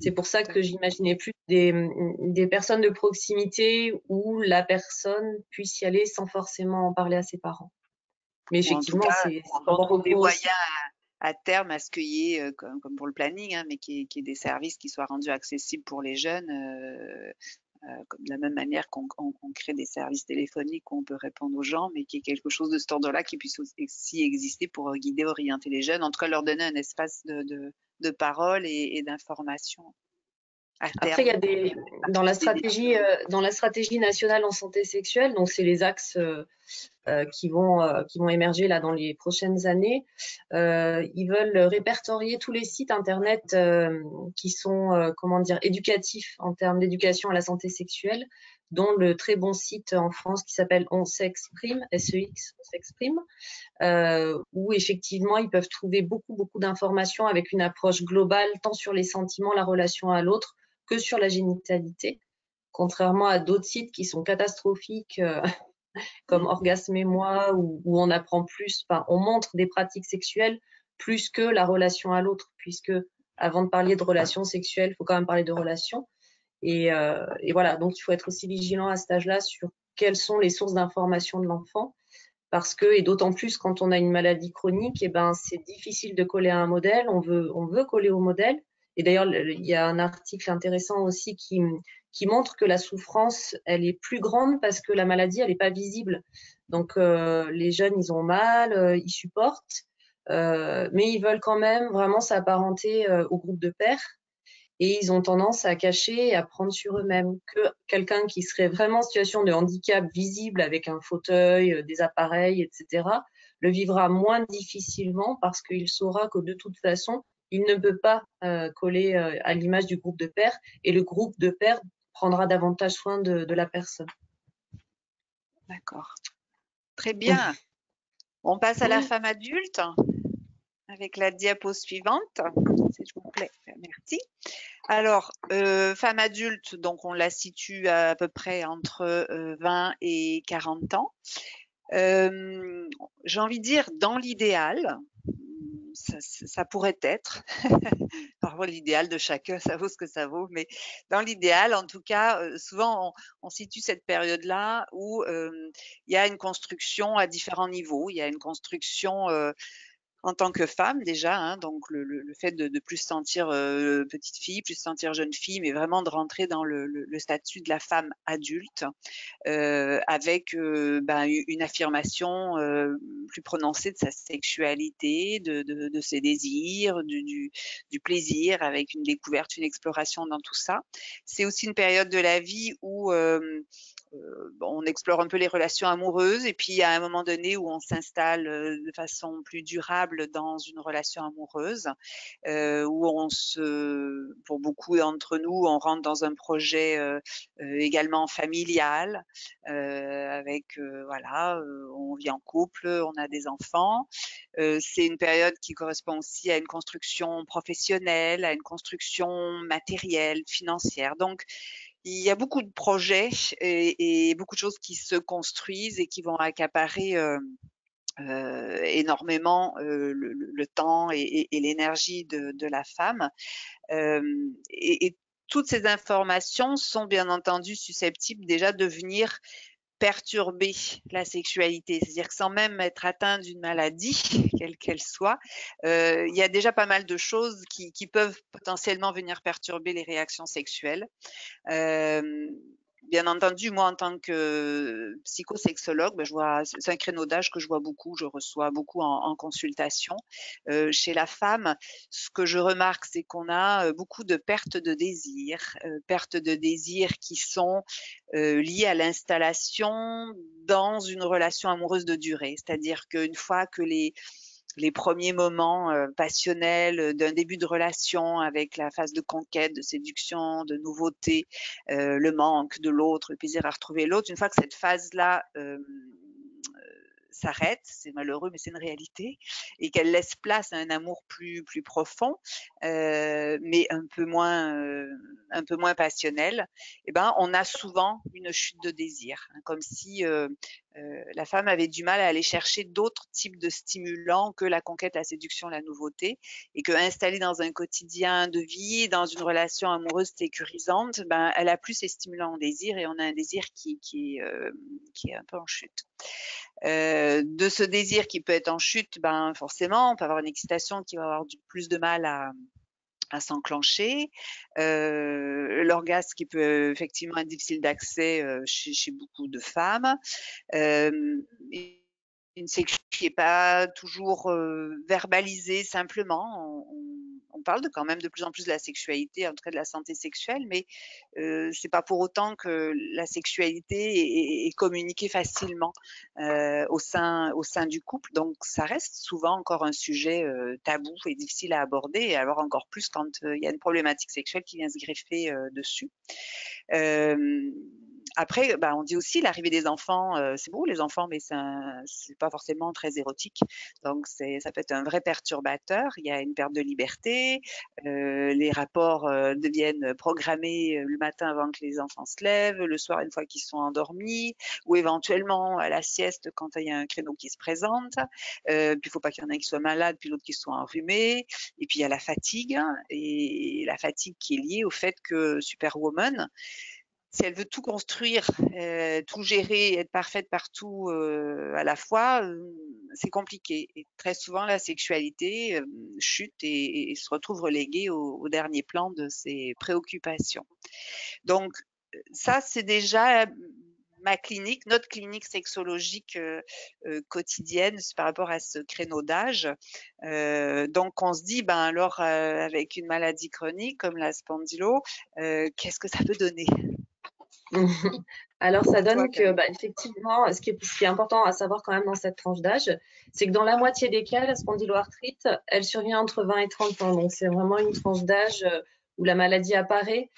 C'est pour ça que j'imaginais plus des personnes de proximité où la personne puisse y aller sans forcément en parler à ses parents. Mais effectivement, c'est on trouve des moyens à terme à ce qu'il y ait, comme pour le planning, mais qu'il y ait des services qui soient rendus accessibles pour les jeunes, de la même manière qu'on crée des services téléphoniques où on peut répondre aux gens, mais qu'il y ait quelque chose de cet ordre-là qui puisse aussi exister pour guider, orienter les jeunes, en tout cas leur donner un espace de parole et d'information. Après, il y a dans la stratégie nationale en santé sexuelle, donc c'est les axes qui vont émerger là dans les prochaines années. Ils veulent répertorier tous les sites internet qui sont éducatifs en termes d'éducation à la santé sexuelle, dont le très bon site en France qui s'appelle On s'exprime, SEX, On s'exprime, où effectivement ils peuvent trouver beaucoup d'informations avec une approche globale tant sur les sentiments, la relation à l'autre, que sur la génitalité, contrairement à d'autres sites qui sont catastrophiques comme Orgasme et moi, où on apprend plus, on montre des pratiques sexuelles plus que la relation à l'autre, puisque avant de parler de relations sexuelles, il faut quand même parler de relations. Et voilà, donc il faut être aussi vigilant à cet âge-là sur quelles sont les sources d'information de l'enfant, parce que, et d'autant plus quand on a une maladie chronique, c'est difficile de coller à un modèle, on veut coller au modèle. Et d'ailleurs, il y a un article intéressant aussi qui montre que la souffrance, elle est plus grande parce que la maladie, elle n'est pas visible. Donc, les jeunes, ils ont mal, ils supportent, mais ils veulent quand même vraiment s'apparenter au groupe de pairs. Et ils ont tendance à cacher et à prendre sur eux-mêmes. Que quelqu'un qui serait vraiment en situation de handicap visible avec un fauteuil, des appareils, etc., le vivra moins difficilement parce qu'il saura que de toute façon, il ne peut pas coller à l'image du groupe de pairs et le groupe de pairs prendra davantage soin de la personne. D'accord. Très bien. On passe à la Oui. femme adulte avec la diapo suivante, s'il vous plaît. Merci. Alors, femme adulte, donc on la situe à peu près entre 20 et 40 ans. J'ai envie de dire, dans l'idéal, ça pourrait être, parfois l'idéal de chacun, ça vaut ce que ça vaut, mais dans l'idéal, en tout cas, souvent on situe cette période-là où il y a une construction à différents niveaux. Il y a une construction en tant que femme déjà, hein, donc le fait de plus se sentir petite fille, plus se sentir jeune fille, mais vraiment de rentrer dans le statut de la femme adulte, avec une affirmation plus prononcée de sa sexualité, de ses désirs, du plaisir, avec une découverte, une exploration dans tout ça. C'est aussi une période de la vie où on explore un peu les relations amoureuses et puis il y a un moment donné où on s'installe de façon plus durable dans une relation amoureuse, où pour beaucoup d'entre nous, on rentre dans un projet également familial, avec voilà, on vit en couple, on a des enfants. C'est une période qui correspond aussi à une construction professionnelle, à une construction matérielle, financière. Donc, il y a beaucoup de projets et beaucoup de choses qui se construisent et qui vont accaparer énormément le temps et l'énergie de la femme. Et toutes ces informations sont bien entendu susceptibles déjà de venir perturber la sexualité, c'est-à-dire que sans même être atteint d'une maladie, quelle qu'elle soit, il y a déjà pas mal de choses qui peuvent potentiellement venir perturber les réactions sexuelles. Bien entendu, moi, en tant que psychosexologue, c'est un créneau d'âge que je vois beaucoup, je reçois beaucoup en consultation. Chez la femme, ce que je remarque, c'est qu'on a beaucoup de pertes de désir qui sont liées à l'installation dans une relation amoureuse de durée. C'est-à-dire qu'une fois que les premiers moments passionnels d'un début de relation avec la phase de conquête, de séduction, de nouveauté, le manque de l'autre, le plaisir à retrouver l'autre. Une fois que cette phase-là s'arrête, c'est malheureux mais c'est une réalité, et qu'elle laisse place à un amour plus profond, mais un peu moins passionnel, eh ben on a souvent une chute de désir, hein, comme si la femme avait du mal à aller chercher d'autres types de stimulants que la conquête, la séduction, la nouveauté, et que installée dans un quotidien de vie, dans une relation amoureuse sécurisante, ben elle a plus ces stimulants en désir et on a un désir qui est un peu en chute. De ce désir qui peut être en chute, ben forcément, on peut avoir une excitation qui va avoir plus de mal à s'enclencher, l'orgasme qui peut effectivement être difficile d'accès chez beaucoup de femmes, une sexualité qui n'est pas toujours verbalisée simplement. On parle quand même de plus en plus de la sexualité, en tout cas de la santé sexuelle, mais c'est pas pour autant que la sexualité est communiquée facilement au sein du couple. Donc ça reste souvent encore un sujet tabou et difficile à aborder, et alors encore plus quand il y a une problématique sexuelle qui vient se greffer dessus. Après, on dit aussi l'arrivée des enfants, c'est beau les enfants, mais c'est pas forcément très érotique. Donc ça peut être un vrai perturbateur. Il y a une perte de liberté, les rapports deviennent programmés le matin avant que les enfants se lèvent, le soir une fois qu'ils sont endormis, ou éventuellement à la sieste quand il y a un créneau qui se présente. Puis il faut pas qu'il y en ait qui soient malades, puis l'autre qui soit enrhumé. Et puis il y a la fatigue, et la fatigue qui est liée au fait que Superwoman, si elle veut tout construire, tout gérer, être parfaite partout à la fois, c'est compliqué. Et très souvent, la sexualité chute et se retrouve reléguée au dernier plan de ses préoccupations. Donc, ça, c'est déjà notre clinique sexologique quotidienne par rapport à ce créneau d'âge. Donc, on se dit, alors, avec une maladie chronique comme la spondilo, qu'est-ce que ça peut donner ? Alors, ça À toi, donne que, Karine. effectivement, ce qui est important à savoir quand même dans cette tranche d'âge, c'est que dans la moitié des cas, la spondyloarthrite, elle survient entre 20 et 30 ans. Donc, c'est vraiment une tranche d'âge où la maladie apparaît.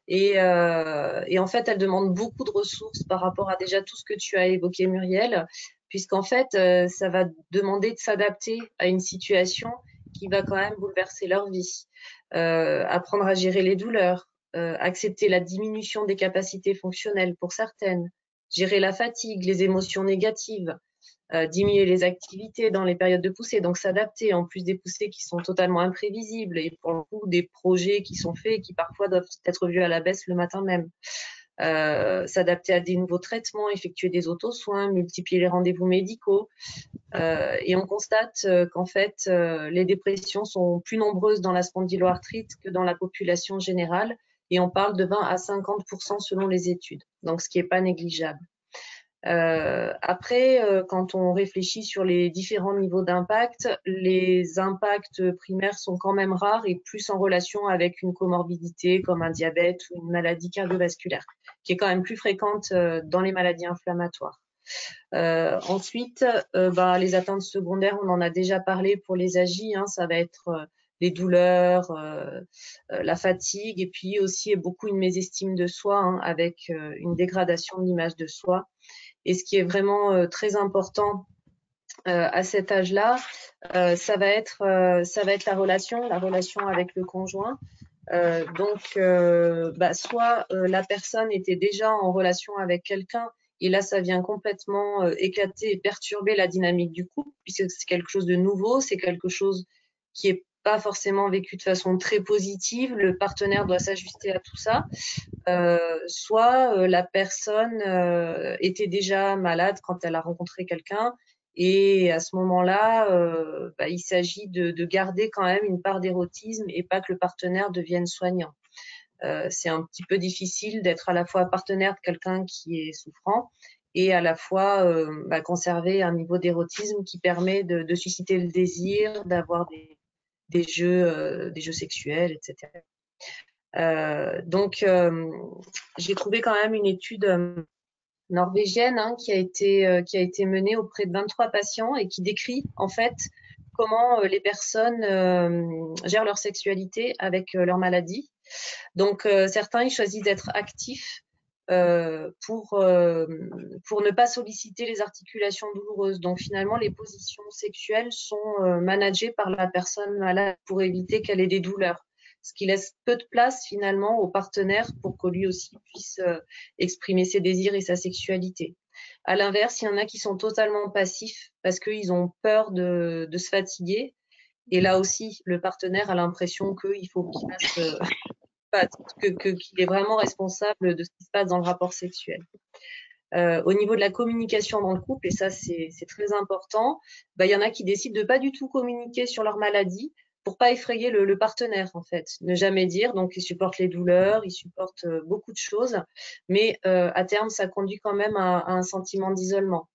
Et en fait, elle demande beaucoup de ressources par rapport à déjà tout ce que tu as évoqué, Muriel, puisqu'en fait, ça va demander de s'adapter à une situation qui va quand même bouleverser leur vie. Apprendre à gérer les douleurs, accepter la diminution des capacités fonctionnelles pour certaines, gérer la fatigue, les émotions négatives, diminuer les activités dans les périodes de poussée, donc s'adapter en plus des poussées qui sont totalement imprévisibles et pour le coup des projets qui sont faits et qui parfois doivent être vus à la baisse le matin même. S'adapter à des nouveaux traitements, effectuer des auto-soins, multiplier les rendez-vous médicaux. Et on constate qu'en fait, les dépressions sont plus nombreuses dans la spondyloarthrite que dans la population générale. Et on parle de 20 à 50% selon les études, donc ce qui n'est pas négligeable. Après, quand on réfléchit sur les différents niveaux d'impact, les impacts primaires sont quand même rares et plus en relation avec une comorbidité comme un diabète ou une maladie cardiovasculaire, qui est quand même plus fréquente dans les maladies inflammatoires. Ensuite, les atteintes secondaires, on en a déjà parlé pour les AGI, ça va être les douleurs, la fatigue et puis aussi beaucoup une mésestime de soi avec une dégradation de l'image de soi. Et ce qui est vraiment très important à cet âge-là, ça va être la relation avec le conjoint. Soit la personne était déjà en relation avec quelqu'un et là, ça vient complètement éclater et perturber la dynamique du couple puisque c'est quelque chose de nouveau, c'est quelque chose qui est pas forcément vécu de façon très positive. Le partenaire doit s'ajuster à tout ça. Soit la personne était déjà malade quand elle a rencontré quelqu'un et à ce moment-là, il s'agit de garder quand même une part d'érotisme et pas que le partenaire devienne soignant. C'est un petit peu difficile d'être à la fois partenaire de quelqu'un qui est souffrant et à la fois conserver un niveau d'érotisme qui permet de susciter le désir, d'avoir des jeux sexuels, etc. J'ai trouvé quand même une étude norvégienne qui a été menée auprès de 23 patients et qui décrit en fait comment les personnes gèrent leur sexualité avec leur maladie. Donc certains ils choisissent d'être actifs pour ne pas solliciter les articulations douloureuses. Donc finalement les positions sexuelles sont managées par la personne malade pour éviter qu'elle ait des douleurs, ce qui laisse peu de place finalement au partenaire pour que lui aussi puisse exprimer ses désirs et sa sexualité. À l'inverse, il y en a qui sont totalement passifs parce qu'ils ont peur de se fatiguer. Et là aussi, le partenaire a l'impression qu'il faut qu'il fasse, qu'il est vraiment responsable de ce qui se passe dans le rapport sexuel. Au niveau de la communication dans le couple, et ça c'est très important, il y en a qui décident de pas du tout communiquer sur leur maladie pour pas effrayer le partenaire en fait. Ne jamais dire, donc ils supportent les douleurs, ils supportent beaucoup de choses, mais à terme ça conduit quand même à un sentiment d'isolement.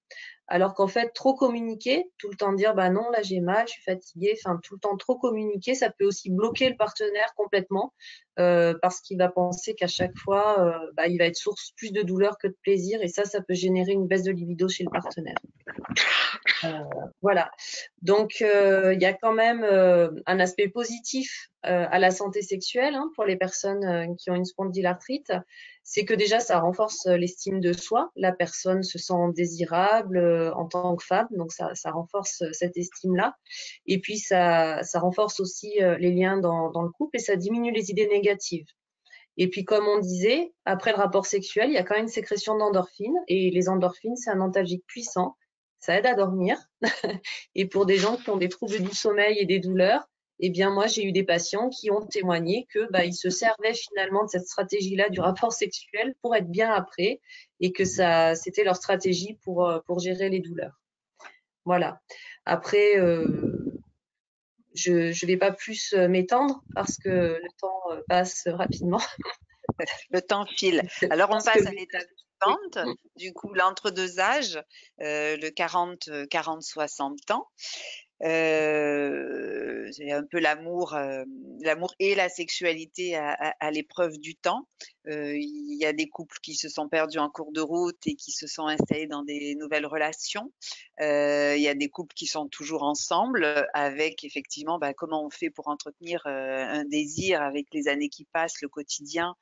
Alors qu'en fait, trop communiquer, tout le temps dire non, là j'ai mal, je suis fatiguée, enfin tout le temps trop communiquer, ça peut aussi bloquer le partenaire complètement parce qu'il va penser qu'à chaque fois, il va être source plus de douleur que de plaisir et ça peut générer une baisse de libido chez le partenaire. Voilà. Donc il y a quand même un aspect positif à la santé sexuelle pour les personnes qui ont une spondylarthrite, c'est que déjà ça renforce l'estime de soi. La personne se sent désirable en tant que femme, donc ça renforce cette estime-là. Et puis ça renforce aussi les liens dans le couple et ça diminue les idées négatives. Et puis comme on disait, après le rapport sexuel, il y a quand même une sécrétion d'endorphines et les endorphines, c'est un antalgique puissant. Ça aide à dormir. Et pour des gens qui ont des troubles du sommeil et des douleurs, eh bien moi j'ai eu des patients qui ont témoigné que ils se servaient finalement de cette stratégie-là du rapport sexuel pour être bien après et que ça c'était leur stratégie pour gérer les douleurs. Voilà. Après je vais pas plus m'étendre parce que le temps passe rapidement. Le temps file. Alors, on passe à l'étape suivante, du coup, l'entre-deux âges, le 40-60 ans. C'est un peu l'amour et la sexualité à l'épreuve du temps. Il y a des couples qui se sont perdus en cours de route et qui se sont installés dans des nouvelles relations. Il y a des couples qui sont toujours ensemble avec effectivement comment on fait pour entretenir un désir avec les années qui passent, le quotidien,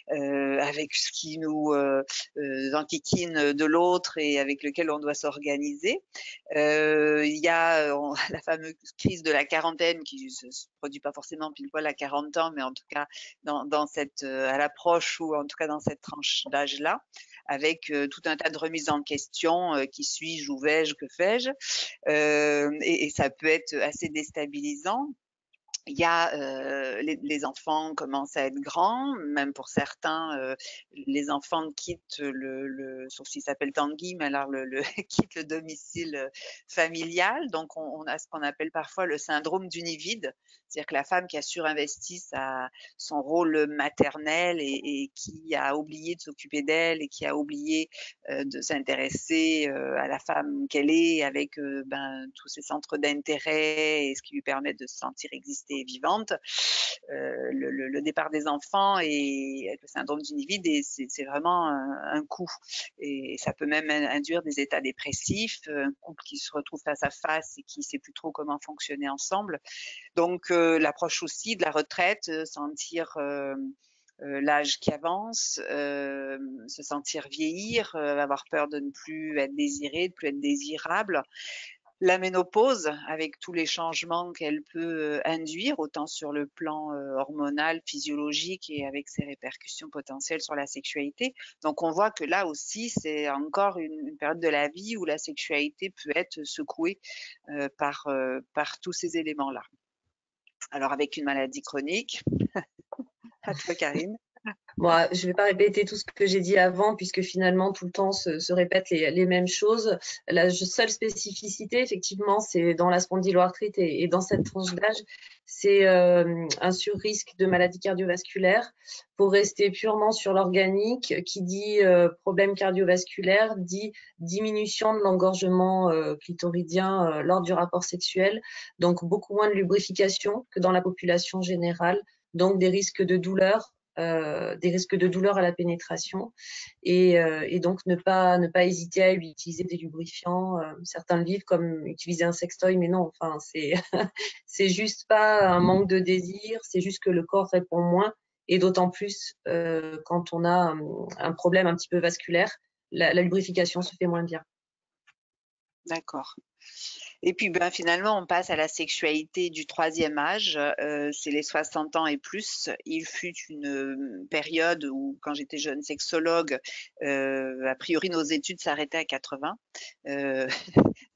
avec ce qui nous enquiquine de l'autre et avec lequel on doit s'organiser. Il y a la fameuse crise de la quarantaine qui se produit pas forcément pile poil à 40 ans, mais en tout cas dans cette à l'approche ou en tout cas dans cette tranche d'âge-là, avec tout un tas de remises en question, qui suis-je, où vais-je, que fais-je, et ça peut être assez déstabilisant. Il y a les enfants commencent à être grands, même pour certains, les enfants quittent sauf s'ils s'appellent Tanguy, mais alors quittent le domicile familial. Donc on a ce qu'on appelle parfois le syndrome du nid vide, c'est-à-dire que la femme qui a surinvesti son rôle maternel et qui a oublié de s'occuper d'elle et qui a oublié de s'intéresser à la femme qu'elle est avec tous ses centres d'intérêt et ce qui lui permet de se sentir exister vivante, le départ des enfants et le syndrome du nid vide, c'est vraiment un coup. Et ça peut même induire des états dépressifs, un couple qui se retrouve face à face et qui ne sait plus trop comment fonctionner ensemble. Donc l'approche aussi de la retraite, sentir l'âge qui avance, se sentir vieillir, avoir peur de ne plus être désiré, de plus être désirable. La ménopause, avec tous les changements qu'elle peut induire, autant sur le plan hormonal, physiologique et avec ses répercussions potentielles sur la sexualité. Donc on voit que là aussi, c'est encore une période de la vie où la sexualité peut être secouée par tous ces éléments-là. Alors avec une maladie chronique, à toi Karine. Bon, je ne vais pas répéter tout ce que j'ai dit avant, puisque finalement, tout le temps se répètent les mêmes choses. La seule spécificité, effectivement, c'est dans la spondyloarthrite et dans cette tranche d'âge, c'est un surrisque de maladie cardiovasculaire. Pour rester purement sur l'organique, qui dit problème cardiovasculaire, dit diminution de l'engorgement clitoridien lors du rapport sexuel, donc beaucoup moins de lubrification que dans la population générale, donc des risques de douleur à la pénétration et donc ne pas hésiter à utiliser des lubrifiants. Certains le vivent comme utiliser un sextoy, mais non, enfin c'est juste pas un manque de désir, c'est juste que le corps répond moins et d'autant plus quand on a un problème un petit peu vasculaire, la lubrification se fait moins bien. D'accord. Et puis finalement, on passe à la sexualité du troisième âge, c'est les 60 ans et plus. Il fut une période où, quand j'étais jeune sexologue, a priori nos études s'arrêtaient à 80.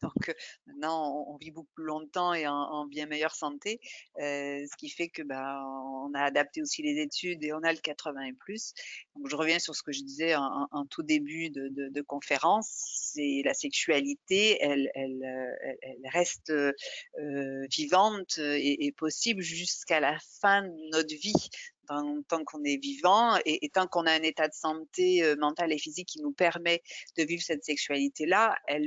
Donc maintenant, on vit beaucoup plus longtemps et en bien meilleure santé, ce qui fait que on a adapté aussi les études et on a le 80 et plus. Donc je reviens sur ce que je disais en tout début de conférence, c'est la sexualité, elle reste vivante et possible jusqu'à la fin de notre vie. Tant qu'on est vivant et tant qu'on a un état de santé mentale et physique qui nous permet de vivre cette sexualité-là, elle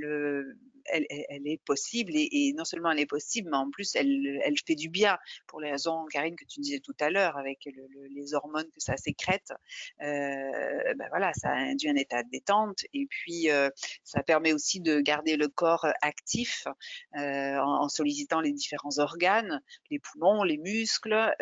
est possible et non seulement elle est possible, mais en plus elle fait du bien pour les raisons, Karine, que tu disais tout à l'heure avec les hormones que ça sécrète. Voilà, ça induit un état de détente et puis ça permet aussi de garder le corps actif en sollicitant les différents organes, les poumons, les muscles.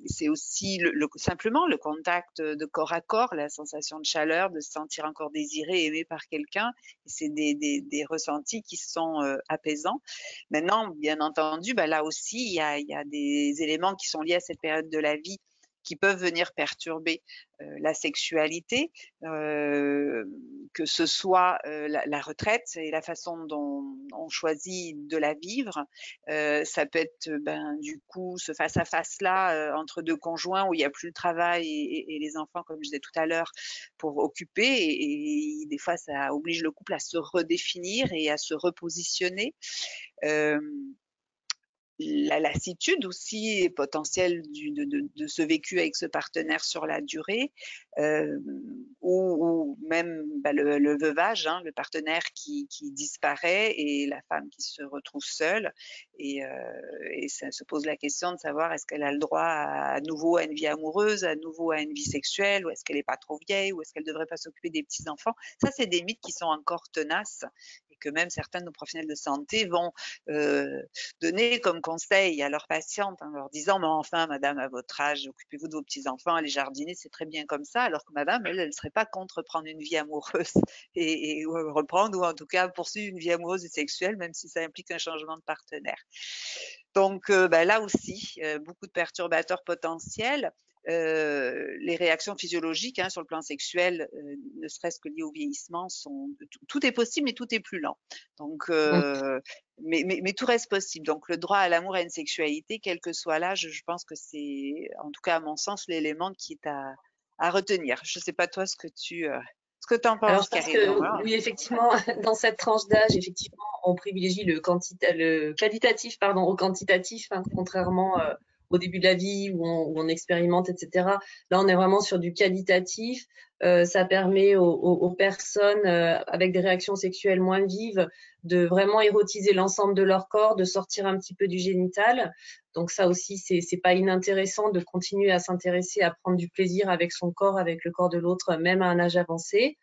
C'est aussi simplement le contact de corps à corps, la sensation de chaleur, de se sentir encore désiré, aimé par quelqu'un. C'est des ressentis qui sont apaisants. Maintenant, bien entendu, là aussi, il y a des éléments qui sont liés à cette période de la vie qui peuvent venir perturber la sexualité, que ce soit la retraite et la façon dont on choisit de la vivre. Ça peut être du coup ce face-à-face-là entre deux conjoints où il n'y a plus le travail et les enfants, comme je disais tout à l'heure, pour occuper. Et des fois, ça oblige le couple à se redéfinir et à se repositionner. la lassitude aussi potentielle de ce vécu avec ce partenaire sur la durée, ou même le veuvage, hein, le partenaire qui disparaît et la femme qui se retrouve seule. Et ça se pose la question de savoir est-ce qu'elle a le droit à nouveau à une vie amoureuse, à nouveau à une vie sexuelle, ou est-ce qu'elle n'est pas trop vieille, ou est-ce qu'elle ne devrait pas s'occuper des petits-enfants. Ça, c'est des mythes qui sont encore tenaces et que même certains de nos professionnels de santé vont donner comme conseil à leurs patientes en leur disant mais enfin madame, à votre âge, occupez-vous de vos petits-enfants, allez jardiner, c'est très bien comme ça, alors que madame, elle ne serait pas contre prendre une vie amoureuse et reprendre, ou en tout cas poursuivre une vie amoureuse et sexuelle, même si ça implique un changement de partenaire. Donc là aussi, beaucoup de perturbateurs potentiels. Les réactions physiologiques, hein, sur le plan sexuel, ne serait-ce que liées au vieillissement, tout est possible, mais tout est plus lent. Donc, mais tout reste possible. Donc, le droit à l'amour et à une sexualité, quel que soit l'âge, je pense que c'est, en tout cas à mon sens, l'élément qui est à retenir. Je ne sais pas toi ce que tu en Alors, penses, je pense Karine. que oui, effectivement, dans cette tranche d'âge, effectivement, on privilégie le qualitatif, pardon, au quantitatif, hein, contrairement au début de la vie où on expérimente, etc. Là, on est vraiment sur du qualitatif. Ça permet aux personnes avec des réactions sexuelles moins vives de vraiment érotiser l'ensemble de leur corps, de sortir un petit peu du génital. Donc ça aussi, c'est pas inintéressant de continuer à s'intéresser, à prendre du plaisir avec son corps, avec le corps de l'autre, même à un âge avancé.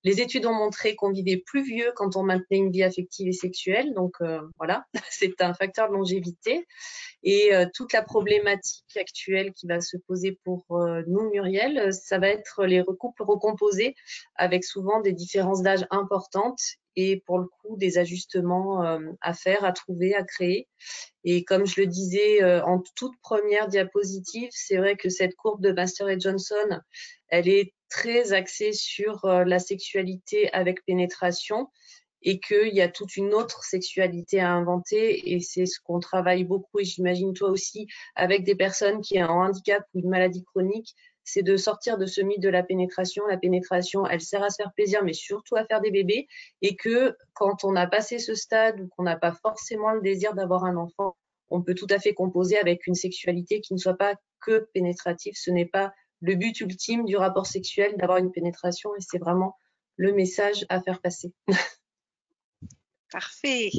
Les études ont montré qu'on vivait plus vieux quand on maintenait une vie affective et sexuelle. Donc voilà, c'est un facteur de longévité. Et toute la problématique actuelle qui va se poser pour nous, Muriel, ça va être les couples recomposés avec souvent des différences d'âge importantes et pour le coup des ajustements à faire, à trouver, à créer. Et comme je le disais en toute première diapositive, c'est vrai que cette courbe de Master et Johnson, elle est très axée sur la sexualité avec pénétration et qu'il y a toute une autre sexualité à inventer. Et c'est ce qu'on travaille beaucoup, et j'imagine toi aussi, avec des personnes qui ont un handicap ou une maladie chronique, c'est de sortir de ce mythe de la pénétration. La pénétration, elle sert à se faire plaisir, mais surtout à faire des bébés. Et que quand on a passé ce stade ou qu'on n'a pas forcément le désir d'avoir un enfant, on peut tout à fait composer avec une sexualité qui ne soit pas que pénétrative. Ce n'est pas le but ultime du rapport sexuel d'avoir une pénétration, et c'est vraiment le message à faire passer. Parfait.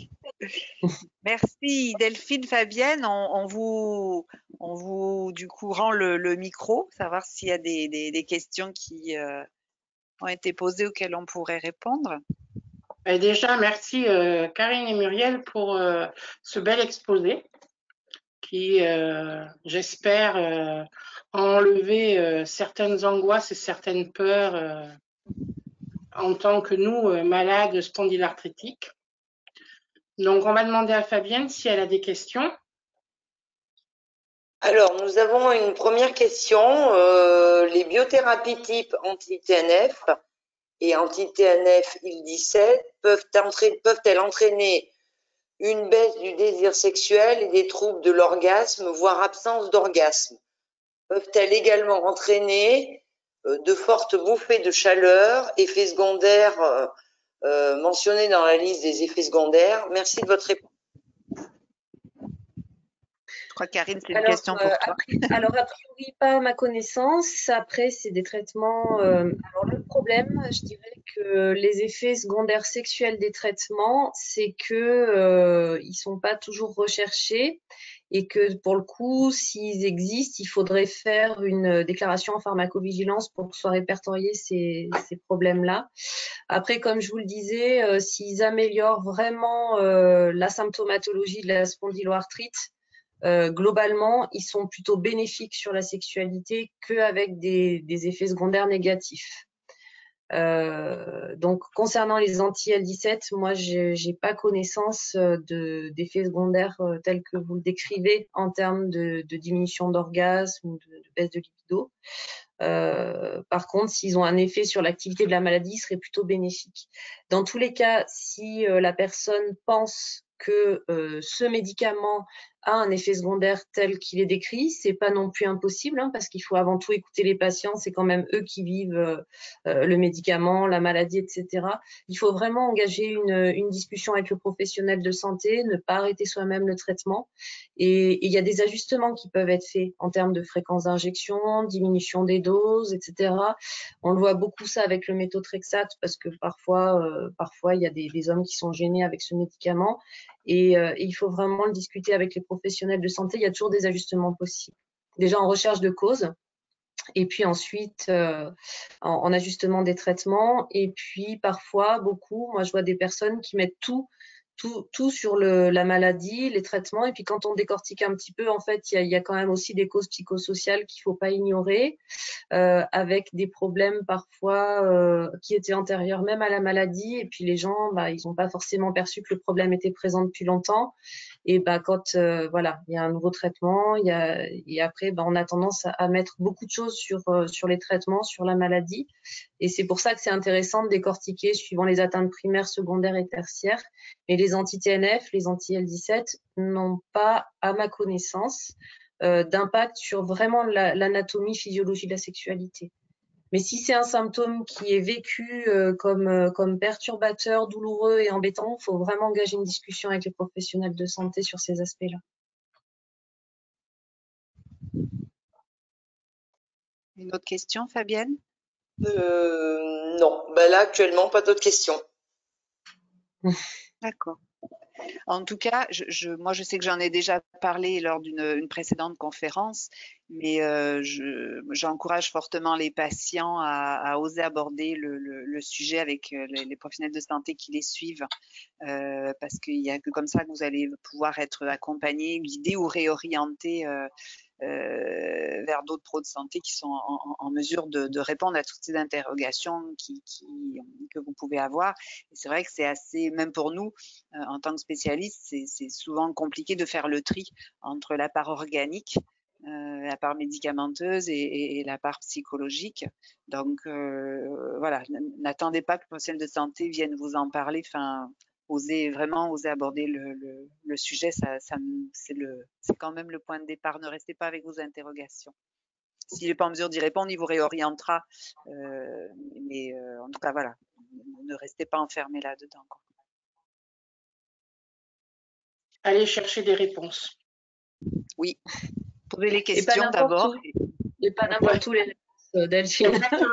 Merci Delphine, Fabienne. On vous du coup rend le micro, savoir s'il y a des questions qui ont été posées auxquelles on pourrait répondre. Et déjà, merci Karine et Muriel pour ce bel exposé qui, j'espère, a enlevé certaines angoisses et certaines peurs en tant que nous, malades spondylarthritiques. Donc, on va demander à Fabienne si elle a des questions. Alors, nous avons une première question. Les biothérapies type anti-TNF et anti-TNF IL-17 peuvent-elles entraîner une baisse du désir sexuel et des troubles de l'orgasme, voire absence d'orgasme? Peuvent-elles également entraîner de fortes bouffées de chaleur, effets secondaires mentionnés dans la liste des effets secondaires? Merci de votre réponse. Je crois, Karine, c'est une question pour toi. Alors, a priori, pas à ma connaissance. Après, c'est des traitements. Alors, le problème, je dirais que les effets secondaires sexuels des traitements, c'est que ils sont pas toujours recherchés et que pour le coup, s'ils existent, il faudrait faire une déclaration en pharmacovigilance pour que soient répertoriés ces problèmes-là. Après, comme je vous le disais, s'ils améliorent vraiment la symptomatologie de la spondyloarthrite, globalement, ils sont plutôt bénéfiques sur la sexualité qu'avec des effets secondaires négatifs. Donc, concernant les anti-L17, moi, j'ai pas connaissance d'effets secondaires tels que vous le décrivez en termes de diminution d'orgasme ou de baisse de libido. Par contre, s'ils ont un effet sur l'activité de la maladie, ils seraient plutôt bénéfiques. Dans tous les cas, si la personne pense que ce médicament a un effet secondaire tel qu'il est décrit. C'est pas non plus impossible, hein, parce qu'il faut avant tout écouter les patients. C'est quand même eux qui vivent le médicament, la maladie, etc. Il faut vraiment engager une discussion avec le professionnel de santé, ne pas arrêter soi-même le traitement. Et il y a des ajustements qui peuvent être faits en termes de fréquence d'injection, diminution des doses, etc. On le voit beaucoup ça avec le méthotrexate parce que parfois il y a des hommes qui sont gênés avec ce médicament. Et il faut vraiment le discuter avec les professionnels de santé. Il y a toujours des ajustements possibles. Déjà en recherche de cause, et puis ensuite en ajustement des traitements. Et puis parfois, moi je vois des personnes qui mettent tout sur la maladie, les traitements. Et puis quand on décortique un petit peu, en fait, il y a quand même aussi des causes psychosociales qu'il faut pas ignorer. Avec des problèmes parfois qui étaient antérieurs même à la maladie. Et puis les gens, ils n'ont pas forcément perçu que le problème était présent depuis longtemps. Et quand voilà, il y a un nouveau traitement, et après, on a tendance à mettre beaucoup de choses sur les traitements, sur la maladie. Et c'est pour ça que c'est intéressant de décortiquer suivant les atteintes primaires, secondaires et tertiaires. Mais les anti-TNF, les anti-L17 n'ont pas, à ma connaissance, d'impact sur vraiment l'anatomie, physiologie de la sexualité. Mais si c'est un symptôme qui est vécu comme perturbateur, douloureux et embêtant, il faut vraiment engager une discussion avec les professionnels de santé sur ces aspects-là. Une autre question, Fabienne? Non, là actuellement pas d'autres questions. D'accord. En tout cas, moi, je sais que j'en ai déjà parlé lors d'une précédente conférence, mais j'encourage fortement les patients à oser aborder le sujet avec les professionnels de santé qui les suivent, parce qu'il n'y a que comme ça que vous allez pouvoir être accompagnés, guidés ou réorientés vers d'autres pros de santé qui sont en mesure de répondre à toutes ces interrogations que vous pouvez avoir. Et c'est vrai que c'est assez, même pour nous, en tant que spécialistes, c'est souvent compliqué de faire le tri entre la part organique, la part médicamenteuse et la part psychologique. Donc voilà, n'attendez pas que le professionnel de santé vienne vous en parler. Enfin, oser aborder le sujet, c'est quand même le point de départ. Ne restez pas avec vos interrogations. S'il n'est pas en mesure d'y répondre, il vous réorientera. Mais en tout cas, voilà, ne restez pas enfermés là-dedans. Allez chercher des réponses. Oui, posez les questions d'abord. Et pas n'importe où les réponses, Delphine. Exactement.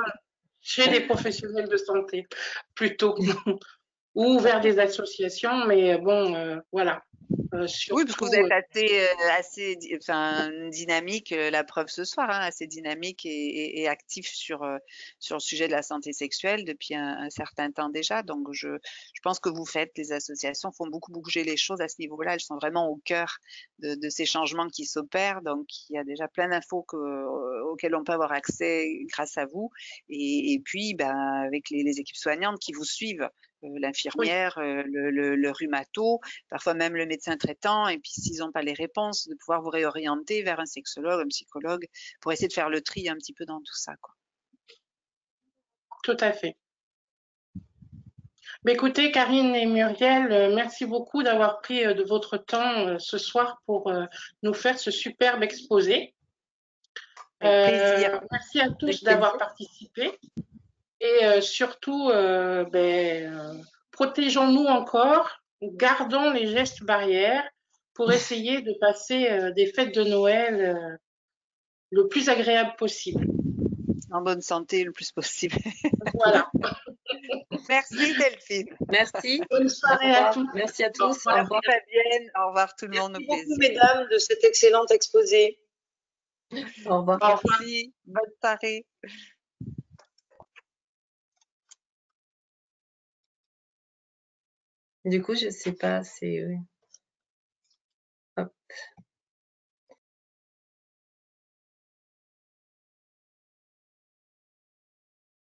Chez les professionnels de santé, plutôt. Ou vers des associations, mais bon, voilà. Surtout, oui, parce que vous êtes assez dynamique, la preuve ce soir, hein, assez dynamique et actif sur le sujet de la santé sexuelle depuis un certain temps déjà. Donc, je pense que les associations font beaucoup bouger les choses à ce niveau-là. Elles sont vraiment au cœur de ces changements qui s'opèrent. Donc, il y a déjà plein d'infos auxquelles on peut avoir accès grâce à vous. Et puis, avec les équipes soignantes qui vous suivent, l'infirmière, le rhumato, parfois même le médecin traitant, et puis s'ils n'ont pas les réponses, de pouvoir vous réorienter vers un sexologue, un psychologue, pour essayer de faire le tri un petit peu dans tout ça, quoi. Tout à fait. Mais écoutez, Karine et Muriel, merci beaucoup d'avoir pris de votre temps ce soir pour nous faire ce superbe exposé. Plaisir. Merci à tous d'avoir participé. Et surtout, protégeons-nous encore, gardons les gestes barrières pour essayer de passer des fêtes de Noël le plus agréable possible. En bonne santé le plus possible. Voilà. Merci Delphine. Merci. Bonne soirée à tous. Merci à tous. Au revoir Fabienne. Au revoir tout le monde. Merci beaucoup mesdames de cet excellent exposé. Au revoir. Merci. Bonne soirée. Du coup, je sais pas, c'est... Hop.